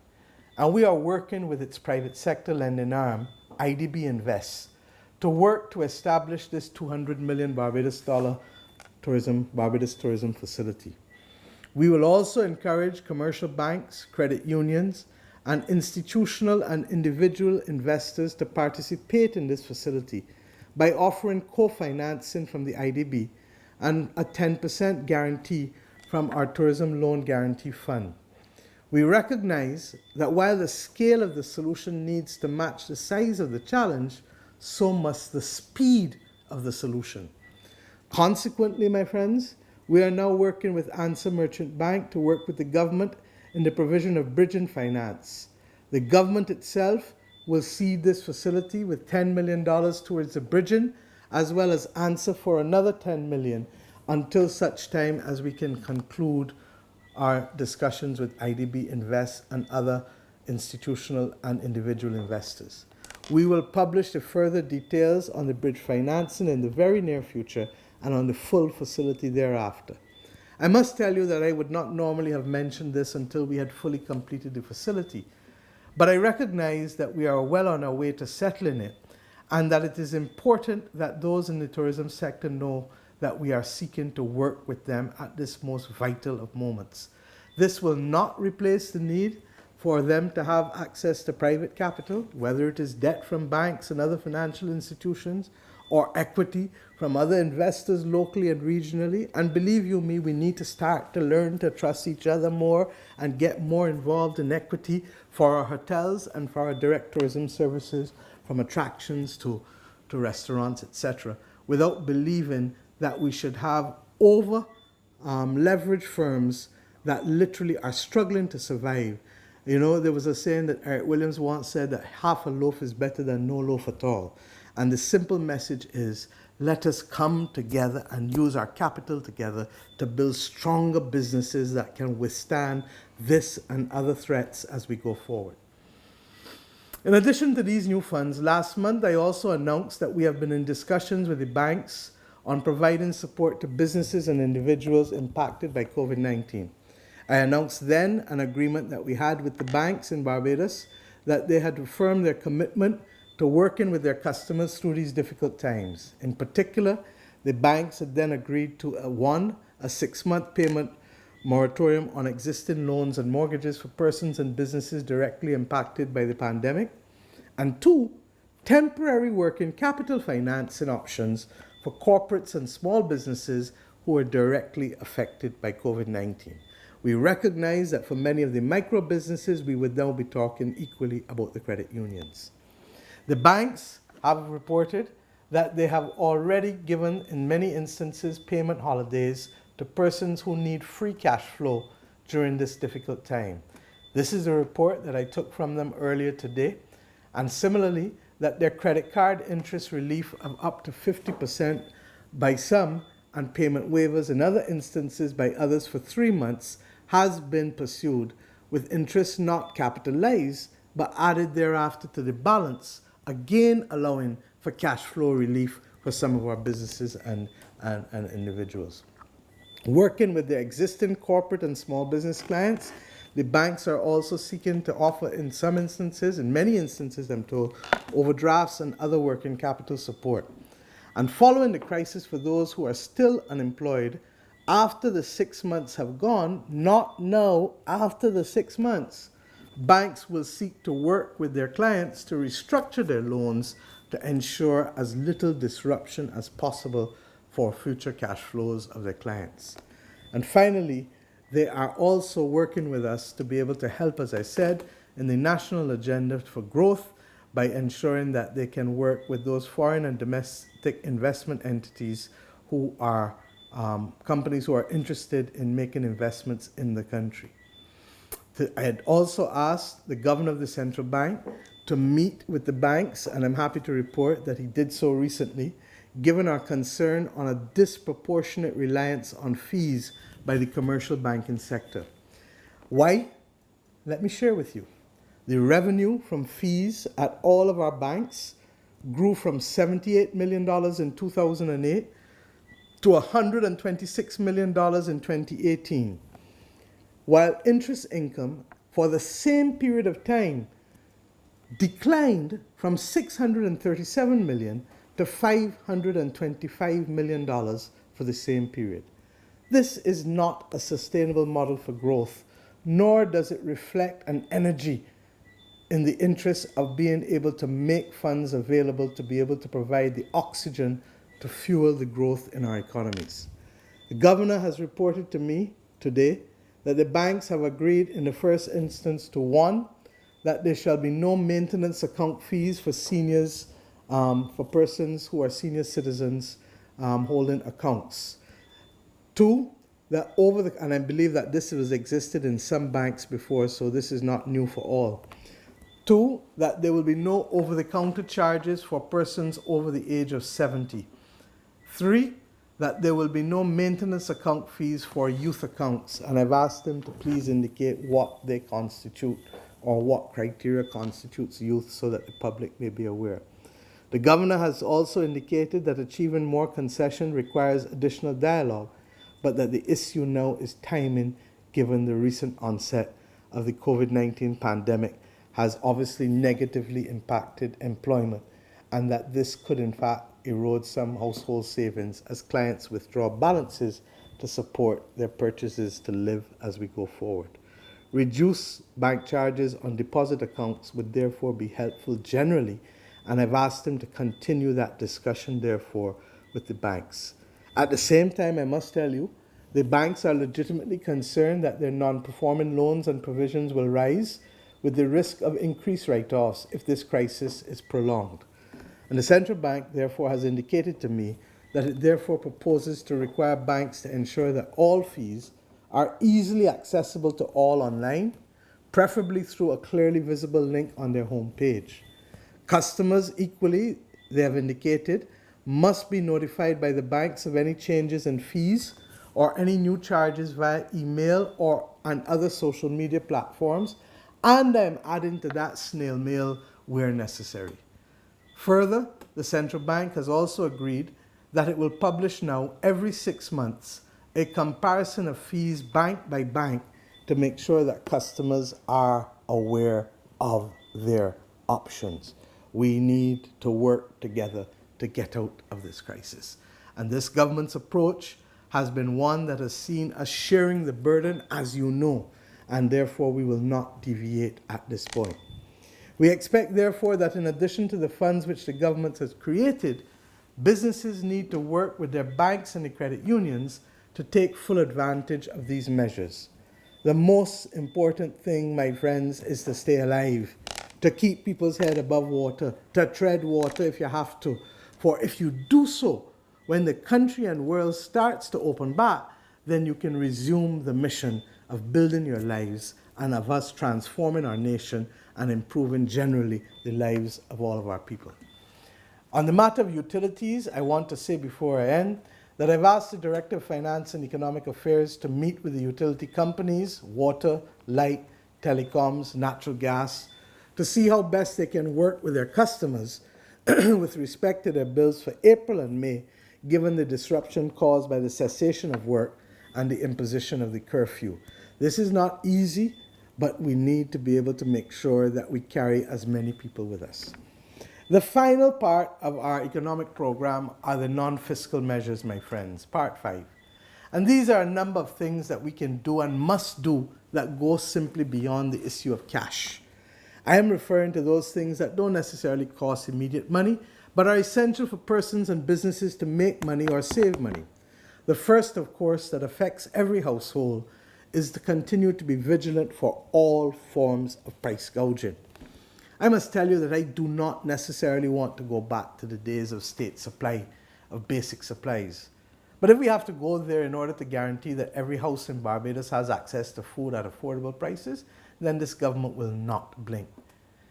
and we are working with its private sector lending arm, IDB Invest, to work to establish this $200 million Barbados tourism facility. We will also encourage commercial banks, credit unions, and institutional and individual investors to participate in this facility by offering co-financing from the IDB and a 10% guarantee from our Tourism Loan Guarantee Fund. We recognize that while the scale of the solution needs to match the size of the challenge, so must the speed of the solution. Consequently, my friends, we are now working with ANSA Merchant Bank to work with the government in the provision of bridging finance. The government itself will seed this facility with $10 million towards the bridging, as well as ANSA for another $10 million. until such time as we can conclude our discussions with IDB Invest and other institutional and individual investors. We will publish the further details on the bridge financing in the very near future and on the full facility thereafter. I must tell you that I would not normally have mentioned this until we had fully completed the facility, but I recognize that we are well on our way to settling it and that it is important that those in the tourism sector know that we are seeking to work with them at this most vital of moments. This will not replace the need for them to have access to private capital, whether it is debt from banks and other financial institutions or equity from other investors locally and regionally. And believe you me, we need to start to learn to trust each other more and get more involved in equity for our hotels and for our direct tourism services, from attractions to restaurants, etc., without believing that we should have over leveraged firms that literally are struggling to survive. You know, there was a saying that Eric Williams once said that half a loaf is better than no loaf at all. And the simple message is, let us come together and use our capital together to build stronger businesses that can withstand this and other threats as we go forward. In addition to these new funds, last month I also announced that we have been in discussions with the banks on providing support to businesses and individuals impacted by COVID-19. I announced then an agreement that we had with the banks in Barbados that they had affirmed their commitment to working with their customers through these difficult times. In particular, the banks had then agreed to a 6-month payment moratorium on existing loans and mortgages for persons and businesses directly impacted by the pandemic, and 2, temporary working capital financing options for corporates and small businesses who are directly affected by COVID-19. We recognize that for many of the micro businesses, we would now be talking equally about the credit unions. The banks have reported that they have already given, in many instances, payment holidays to persons who need free cash flow during this difficult time. This is a report that I took from them earlier today, and similarly, that their credit card interest relief of up to 50% by some and payment waivers in other instances by others for 3 months has been pursued, with interest not capitalized but added thereafter to the balance, again allowing for cash flow relief for some of our businesses and individuals. Working with their existing corporate and small business clients, the banks are also seeking to offer, in some instances, in many instances I'm told, overdrafts and other working capital support. And following the crisis for those who are still unemployed, after the 6 months have gone, not now, after the 6 months, banks will seek to work with their clients to restructure their loans to ensure as little disruption as possible for future cash flows of their clients. And finally, they are also working with us to be able to help, as I said, in the national agenda for growth by ensuring that they can work with those foreign and domestic investment entities who are companies who are interested in making investments in the country. I had also asked the governor of the central bank to meet with the banks, and I'm happy to report that he did so recently, given our concern on a disproportionate reliance on fees by the commercial banking sector. Why? Let me share with you. The revenue from fees at all of our banks grew from $78 million in 2008 to $126 million in 2018, while interest income for the same period of time declined from $637 million to $525 million for the same period. This is not a sustainable model for growth, nor does it reflect an energy in the interest of being able to make funds available to be able to provide the oxygen to fuel the growth in our economies. The governor has reported to me today that the banks have agreed in the first instance to 1, that there shall be no maintenance account fees for seniors, for persons who are senior citizens holding accounts. 2, that and I believe that this has existed in some banks before, so this is not new for all. 2, that there will be no over-the-counter charges for persons over the age of 70. 3, that there will be no maintenance account fees for youth accounts, and I've asked them to please indicate what they constitute or what criteria constitutes youth so that the public may be aware. The Governor has also indicated that achieving more concession requires additional dialogue, but that the issue now is timing, given the recent onset of the COVID-19 pandemic has obviously negatively impacted employment, and that this could in fact erode some household savings as clients withdraw balances to support their purchases to live as we go forward. Reduce bank charges on deposit accounts would therefore be helpful generally, and I've asked them to continue that discussion therefore with the banks. At the same time, I must tell you, the banks are legitimately concerned that their non-performing loans and provisions will rise with the risk of increased write-offs if this crisis is prolonged. And the central bank therefore has indicated to me that it therefore proposes to require banks to ensure that all fees are easily accessible to all online, preferably through a clearly visible link on their homepage. Customers equally, they have indicated, must be notified by the banks of any changes in fees or any new charges via email or on other social media platforms, and I'm adding to that snail mail where necessary. Further, the central bank has also agreed that it will publish now every 6 months a comparison of fees bank by bank to make sure that customers are aware of their options. We need to work together to get out of this crisis. And this government's approach has been one that has seen us sharing the burden, as you know, and therefore we will not deviate at this point. We expect, therefore, that in addition to the funds which the government has created, businesses need to work with their banks and the credit unions to take full advantage of these measures. The most important thing, my friends, is to stay alive, to keep people's head above water, to tread water if you have to. For if you do so, when the country and world starts to open back, then you can resume the mission of building your lives and of us transforming our nation and improving generally the lives of all of our people. On the matter of utilities, I want to say before I end that I've asked the Director of Finance and Economic Affairs to meet with the utility companies, water, light, telecoms, natural gas, to see how best they can work with their customers with respect to their bills for April and May, given the disruption caused by the cessation of work and the imposition of the curfew. This is not easy, but we need to be able to make sure that we carry as many people with us. The final part of our economic program are the non-fiscal measures, my friends, part 5. And these are a number of things that we can do and must do that go simply beyond the issue of cash. I am referring to those things that don't necessarily cost immediate money, but are essential for persons and businesses to make money or save money. The first, of course, that affects every household is to continue to be vigilant for all forms of price gouging. I must tell you that I do not necessarily want to go back to the days of state supply of basic supplies. But if we have to go there in order to guarantee that every house in Barbados has access to food at affordable prices, then this government will not blink.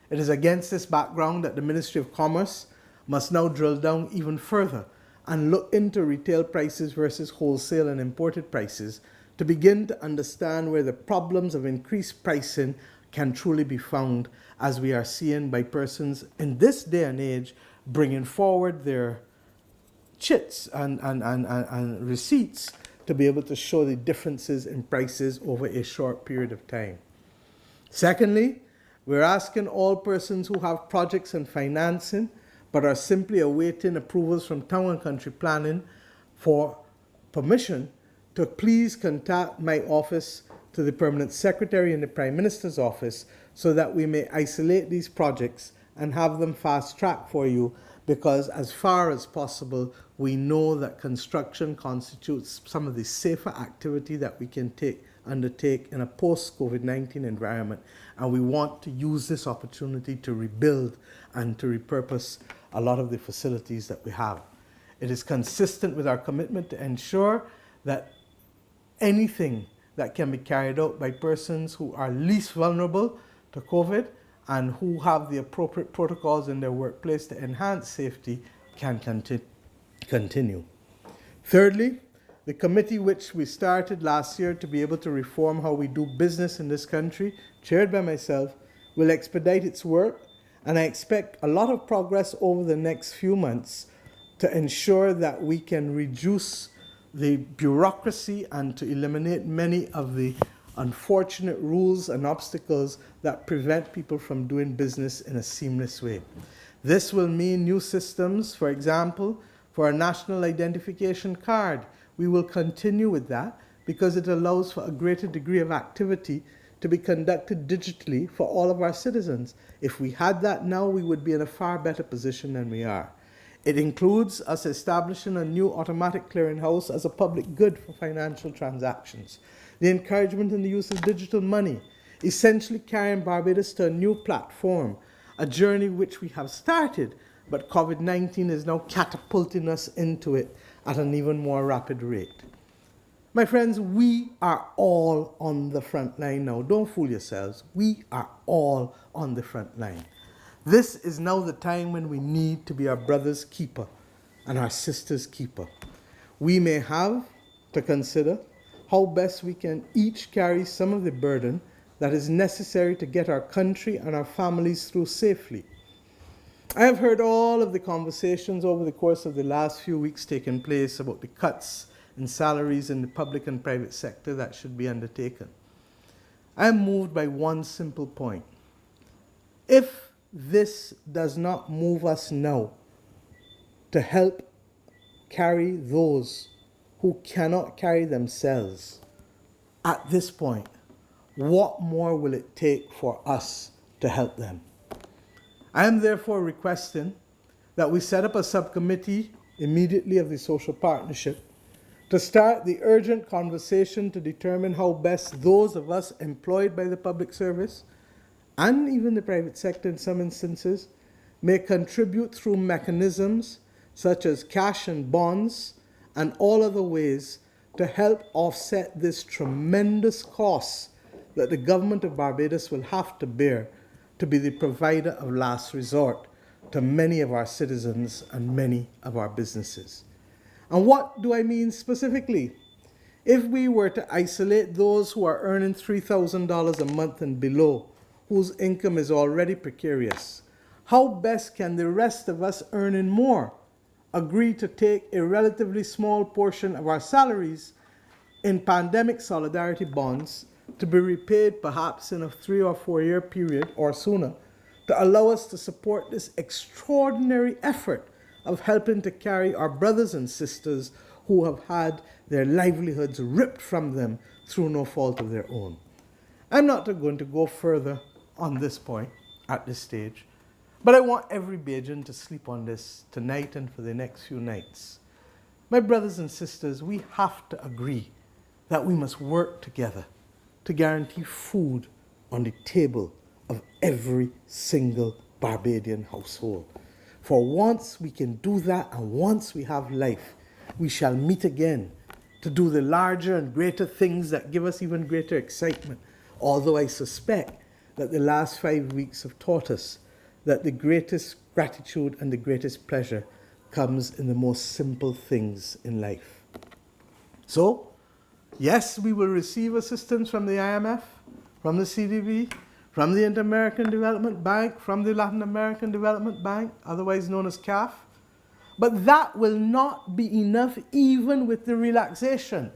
It is against this background that the Ministry of Commerce must now drill down even further and look into retail prices versus wholesale and imported prices to begin to understand where the problems of increased pricing can truly be found, as we are seeing by persons in this day and age bringing forward their chits and receipts to be able to show the differences in prices over a short period of time. Secondly, we're asking all persons who have projects and financing but are simply awaiting approvals from Town and Country Planning for permission to please contact my office to the Permanent Secretary in the Prime Minister's office so that we may isolate these projects and have them fast-tracked for you, because as far as possible, we know that construction constitutes some of the safer activity that we can undertake in a post-COVID-19 environment, and we want to use this opportunity to rebuild and to repurpose a lot of the facilities that we have. It is consistent with our commitment to ensure that anything that can be carried out by persons who are least vulnerable to COVID and who have the appropriate protocols in their workplace to enhance safety can continue. Thirdly, the committee which we started last year to be able to reform how we do business in this country, chaired by myself, will expedite its work, and I expect a lot of progress over the next few months to ensure that we can reduce the bureaucracy and to eliminate many of the unfortunate rules and obstacles that prevent people from doing business in a seamless way. This will mean new systems, for example, for a national identification card. We will continue with that because it allows for a greater degree of activity to be conducted digitally for all of our citizens. If we had that now, we would be in a far better position than we are. It includes us establishing a new automatic clearinghouse as a public good for financial transactions. The encouragement in the use of digital money, essentially carrying Barbados to a new platform, a journey which we have started, but COVID-19 is now catapulting us into it at an even more rapid rate. My friends, we are all on the front line now. Don't fool yourselves. We are all on the front line. This is now the time when we need to be our brother's keeper and our sister's keeper. We may have to consider how best we can each carry some of the burden that is necessary to get our country and our families through safely. I have heard all of the conversations over the course of the last few weeks taking place about the cuts in salaries in the public and private sector that should be undertaken. I am moved by one simple point. If this does not move us now to help carry those who cannot carry themselves at this point, what more will it take for us to help them? I am therefore requesting that we set up a subcommittee immediately of the social partnership to start the urgent conversation to determine how best those of us employed by the public service and even the private sector in some instances may contribute through mechanisms such as cash and bonds and all other ways to help offset this tremendous cost that the government of Barbados will have to bear to be the provider of last resort to many of our citizens and many of our businesses. And what do I mean specifically? If we were to isolate those who are earning $3,000 a month and below, whose income is already precarious, how best can the rest of us earning more agree to take a relatively small portion of our salaries in pandemic solidarity bonds to be repaid perhaps in a 3 or 4 year period or sooner, to allow us to support this extraordinary effort of helping to carry our brothers and sisters who have had their livelihoods ripped from them through no fault of their own. I'm not going to go further on this point at this stage, but I want every Bajan to sleep on this tonight and for the next few nights. My brothers and sisters, we have to agree that we must work together to guarantee food on the table of every single Barbadian household. For once we can do that, and once we have life, we shall meet again to do the larger and greater things that give us even greater excitement. Although I suspect that the last 5 weeks have taught us that the greatest gratitude and the greatest pleasure comes in the most simple things in life. So, yes, we will receive assistance from the IMF, from the CDB, from the Inter-American Development Bank, from the Latin American Development Bank, otherwise known as CAF. But that will not be enough even with the relaxation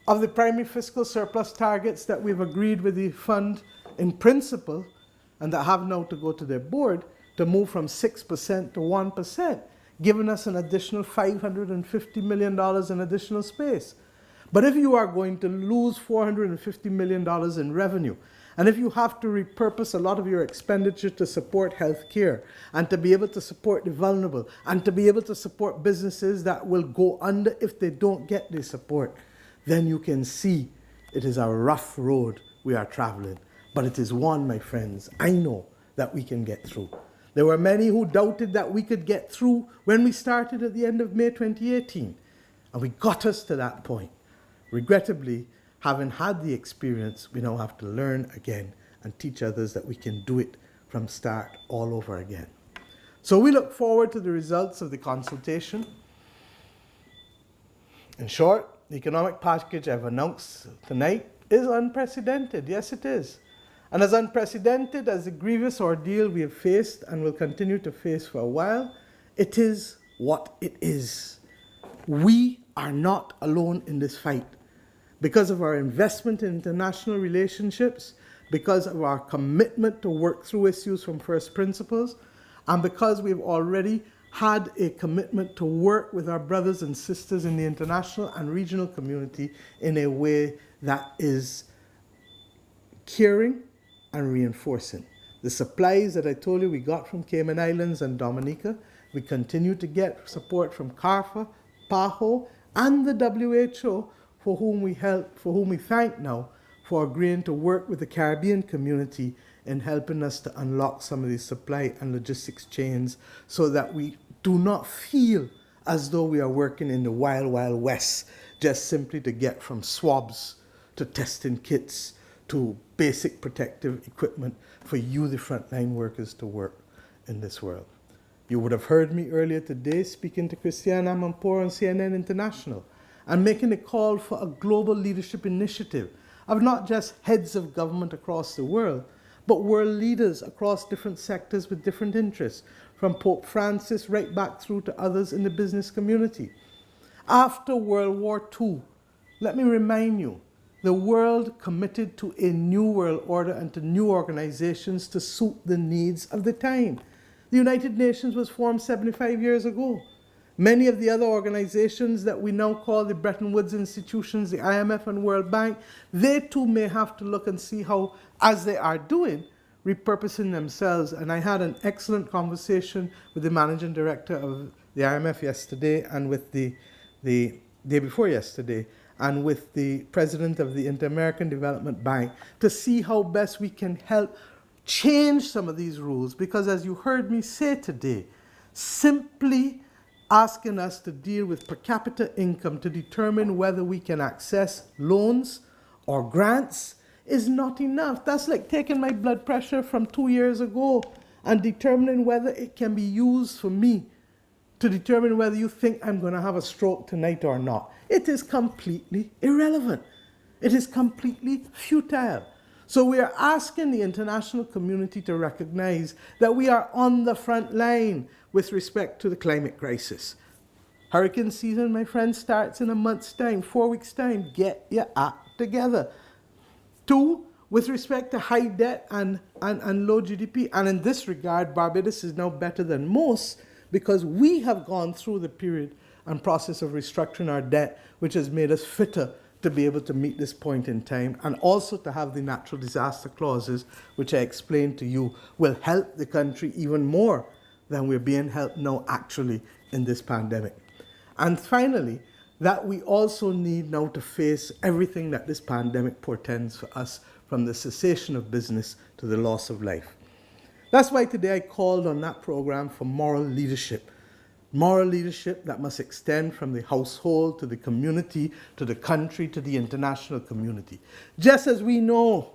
of the primary fiscal surplus targets that we've agreed with the fund in principle and that have now to go to their board to move from 6% to 1%, giving us an additional $550 million in additional space. But if you are going to lose $450 million in revenue, and if you have to repurpose a lot of your expenditure to support healthcare and to be able to support the vulnerable and to be able to support businesses that will go under if they don't get the support, then you can see it is a rough road we are traveling. But it is one, my friends, I know that we can get through. There were many who doubted that we could get through when we started at the end of May 2018. And we got us to that point. Regrettably, having had the experience, we now have to learn again and teach others that we can do it from start all over again. So we look forward to the results of the consultation. In short, the economic package I've announced tonight is unprecedented. Yes, it is. And as unprecedented as the grievous ordeal we have faced and will continue to face for a while, it is what it is. We are not alone in this fight. Because of our investment in international relationships, because of our commitment to work through issues from first principles, and because we've already had a commitment to work with our brothers and sisters in the international and regional community in a way that is caring and reinforcing. The supplies that I told you we got from Cayman Islands and Dominica, we continue to get support from CARFA, PAHO, and the WHO, for whom we thank now for agreeing to work with the Caribbean community in helping us to unlock some of these supply and logistics chains so that we do not feel as though we are working in the wild, wild west, just simply to get from swabs to testing kits to basic protective equipment for you, the frontline workers, to work in this world. You would have heard me earlier today speaking to Christiane Amanpour on CNN International and making a call for a global leadership initiative of not just heads of government across the world, but world leaders across different sectors with different interests, from Pope Francis right back through to others in the business community. After World War II, let me remind you, the world committed to a new world order and to new organizations to suit the needs of the time. The United Nations was formed 75 years ago. Many of the other organizations that we now call the Bretton Woods institutions, the IMF and World Bank, they too may have to look and see how, as they are doing, repurposing themselves. And I had an excellent conversation with the managing director of the IMF yesterday and with the day before yesterday, and with the president of the Inter-American Development Bank to see how best we can help change some of these rules. Because as you heard me say today, simply asking us to deal with per capita income to determine whether we can access loans or grants is not enough. That's like taking my blood pressure from 2 years ago and determining whether it can be used for me to determine whether you think I'm going to have a stroke tonight or not. It is completely irrelevant. It is completely futile. So we are asking the international community to recognize that we are on the front line with respect to the climate crisis. Hurricane season, my friend, starts in a month's time, 4 weeks' time. Get your act together. 2, with respect to high debt and low GDP. And in this regard, Barbados is now better than most because we have gone through the period and process of restructuring our debt, which has made us fitter to be able to meet this point in time, and also to have the natural disaster clauses, which I explained to you, will help the country even more than we're being helped now actually in this pandemic. And finally, that we also need now to face everything that this pandemic portends for us, from the cessation of business to the loss of life. That's why today I called on that program for moral leadership. Moral leadership that must extend from the household to the community, to the country, to the international community. Just as we know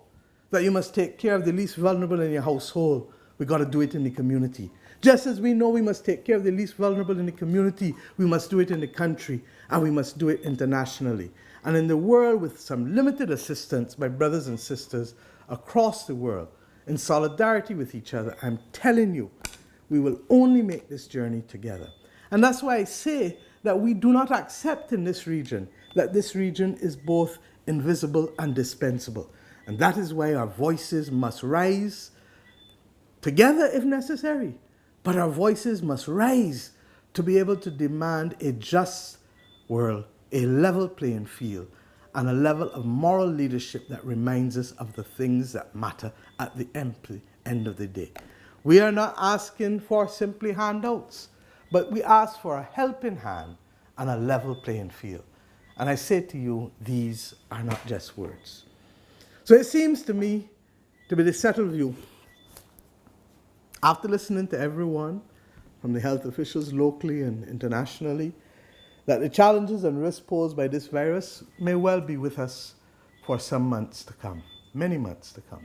that you must take care of the least vulnerable in your household, we got to do it in the community. Just as we know we must take care of the least vulnerable in the community, we must do it in the country, and we must do it internationally. And in the world with some limited assistance, my brothers and sisters across the world, in solidarity with each other, I'm telling you, we will only make this journey together. And that's why I say that we do not accept in this region that this region is both invisible and dispensable. And that is why our voices must rise together if necessary. But our voices must rise to be able to demand a just world, a level playing field, and a level of moral leadership that reminds us of the things that matter at the end of the day. We are not asking for simply handouts, but we ask for a helping hand and a level playing field. And I say to you, these are not just words. So it seems to me to be the settled view, after listening to everyone, from the health officials locally and internationally, that the challenges and risks posed by this virus may well be with us for some months to come, many months to come.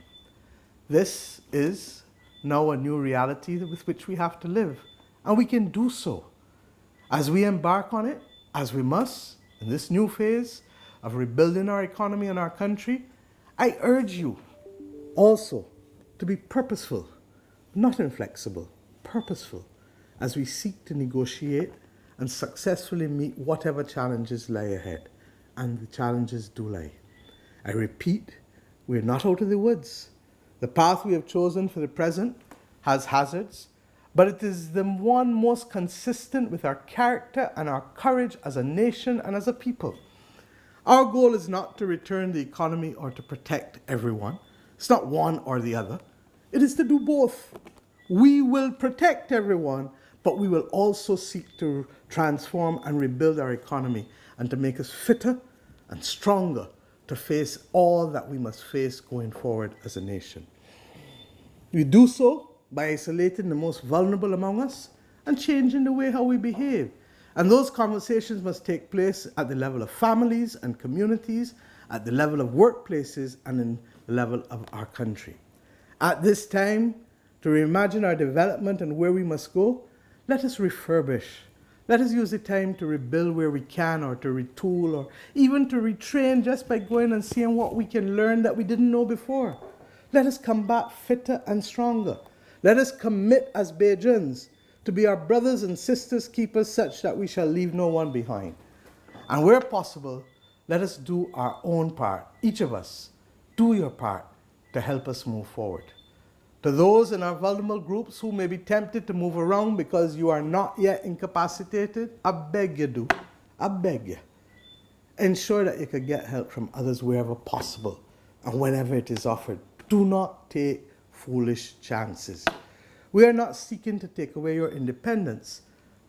This is now a new reality with which we have to live, and we can do so. As we embark on it, as we must, In this new phase of rebuilding our economy and our country, I urge you also to be purposeful, not inflexible, purposeful, as we seek to negotiate and successfully meet whatever challenges lie ahead. And the challenges do lie. I repeat, we're not out of the woods. The path we have chosen for the present has hazards, but it is the one most consistent with our character and our courage as a nation and as a people. Our goal is not to return the economy or to protect everyone. It's not one or the other. It is to do both. We will protect everyone, but we will also seek to transform and rebuild our economy and to make us fitter and stronger to face all that we must face going forward as a nation. We do so by isolating the most vulnerable among us and changing the way how we behave. And those conversations must take place at the level of families and communities, at the level of workplaces, and in the level of our country. At this time, to reimagine our development and where we must go, let us refurbish. Let us use the time to rebuild where we can, or to retool, or even to retrain just by going and seeing what we can learn that we didn't know before. Let us come back fitter and stronger. Let us commit as Bajans to be our brothers and sisters' keepers such that we shall leave no one behind. And where possible, let us do our own part. Each of us, do your part to help us move forward. To those in our vulnerable groups who may be tempted to move around because you are not yet incapacitated, I beg you do. I beg you. Ensure that you can get help from others wherever possible and whenever it is offered. Do not take foolish chances. We are not seeking to take away your independence,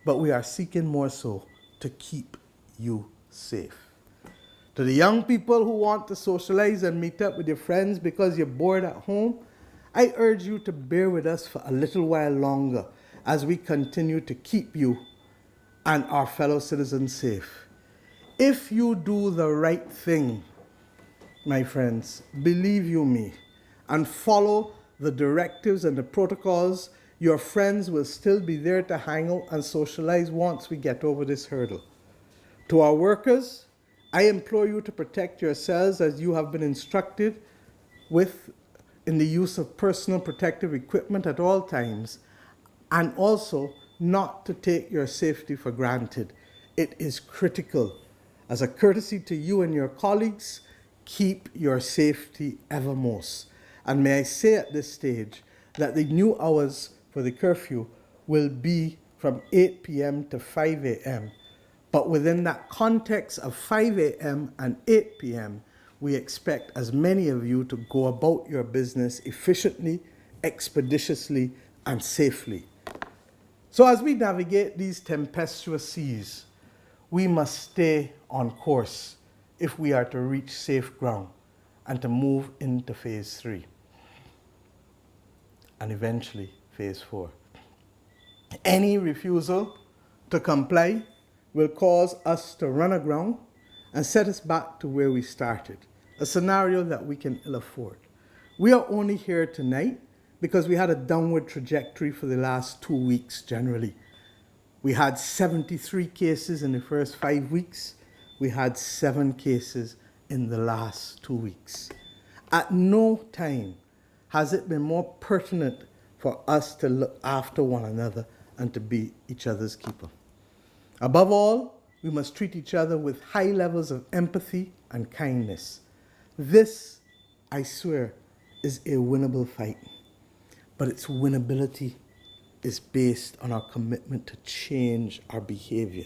but we are seeking more so to keep you safe. To the young people who want to socialize and meet up with your friends because you're bored at home, I urge you to bear with us for a little while longer as we continue to keep you and our fellow citizens safe. If you do the right thing, my friends, believe you me, and follow the directives and the protocols, your friends will still be there to hang out and socialize once we get over this hurdle. To our workers, I implore you to protect yourselves as you have been instructed in the use of personal protective equipment at all times, and also not to take your safety for granted. It is critical. As a courtesy to you and your colleagues, keep your safety evermost. And may I say at this stage that the new hours for the curfew will be from 8 p.m. to 5 a.m. But within that context of 5 a.m. and 8 p.m., we expect as many of you to go about your business efficiently, expeditiously, and safely. So as we navigate these tempestuous seas, we must stay on course if we are to reach safe ground and to move into phase 3 and eventually phase 4. Any refusal to comply will cause us to run aground and set us back to where we started, a scenario that we can ill afford. We are only here tonight because we had a downward trajectory for the last 2 weeks generally. We had 73 cases in the first 5 weeks. We had 7 cases in the last 2 weeks. At no time has it been more pertinent for us to look after one another and to be each other's keeper. Above all, we must treat each other with high levels of empathy and kindness. This, I swear, is a winnable fight, but its winnability is based on our commitment to change our behavior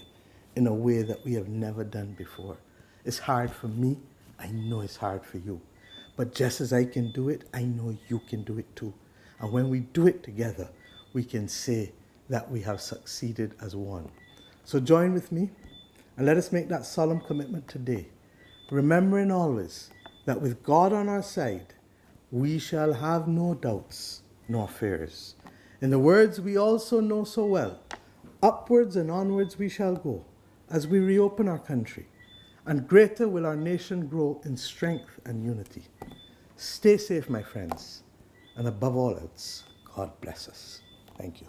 in a way that we have never done before. It's hard for me. I know it's hard for you. But just as I can do it, I know you can do it too. And when we do it together, we can say that we have succeeded as one. So join with me and let us make that solemn commitment today, remembering always that with God on our side, we shall have no doubts nor fears. In the words we also know so well, upwards and onwards we shall go as we reopen our country, and greater will our nation grow in strength and unity. Stay safe, my friends, and above all else, God bless us. Thank you.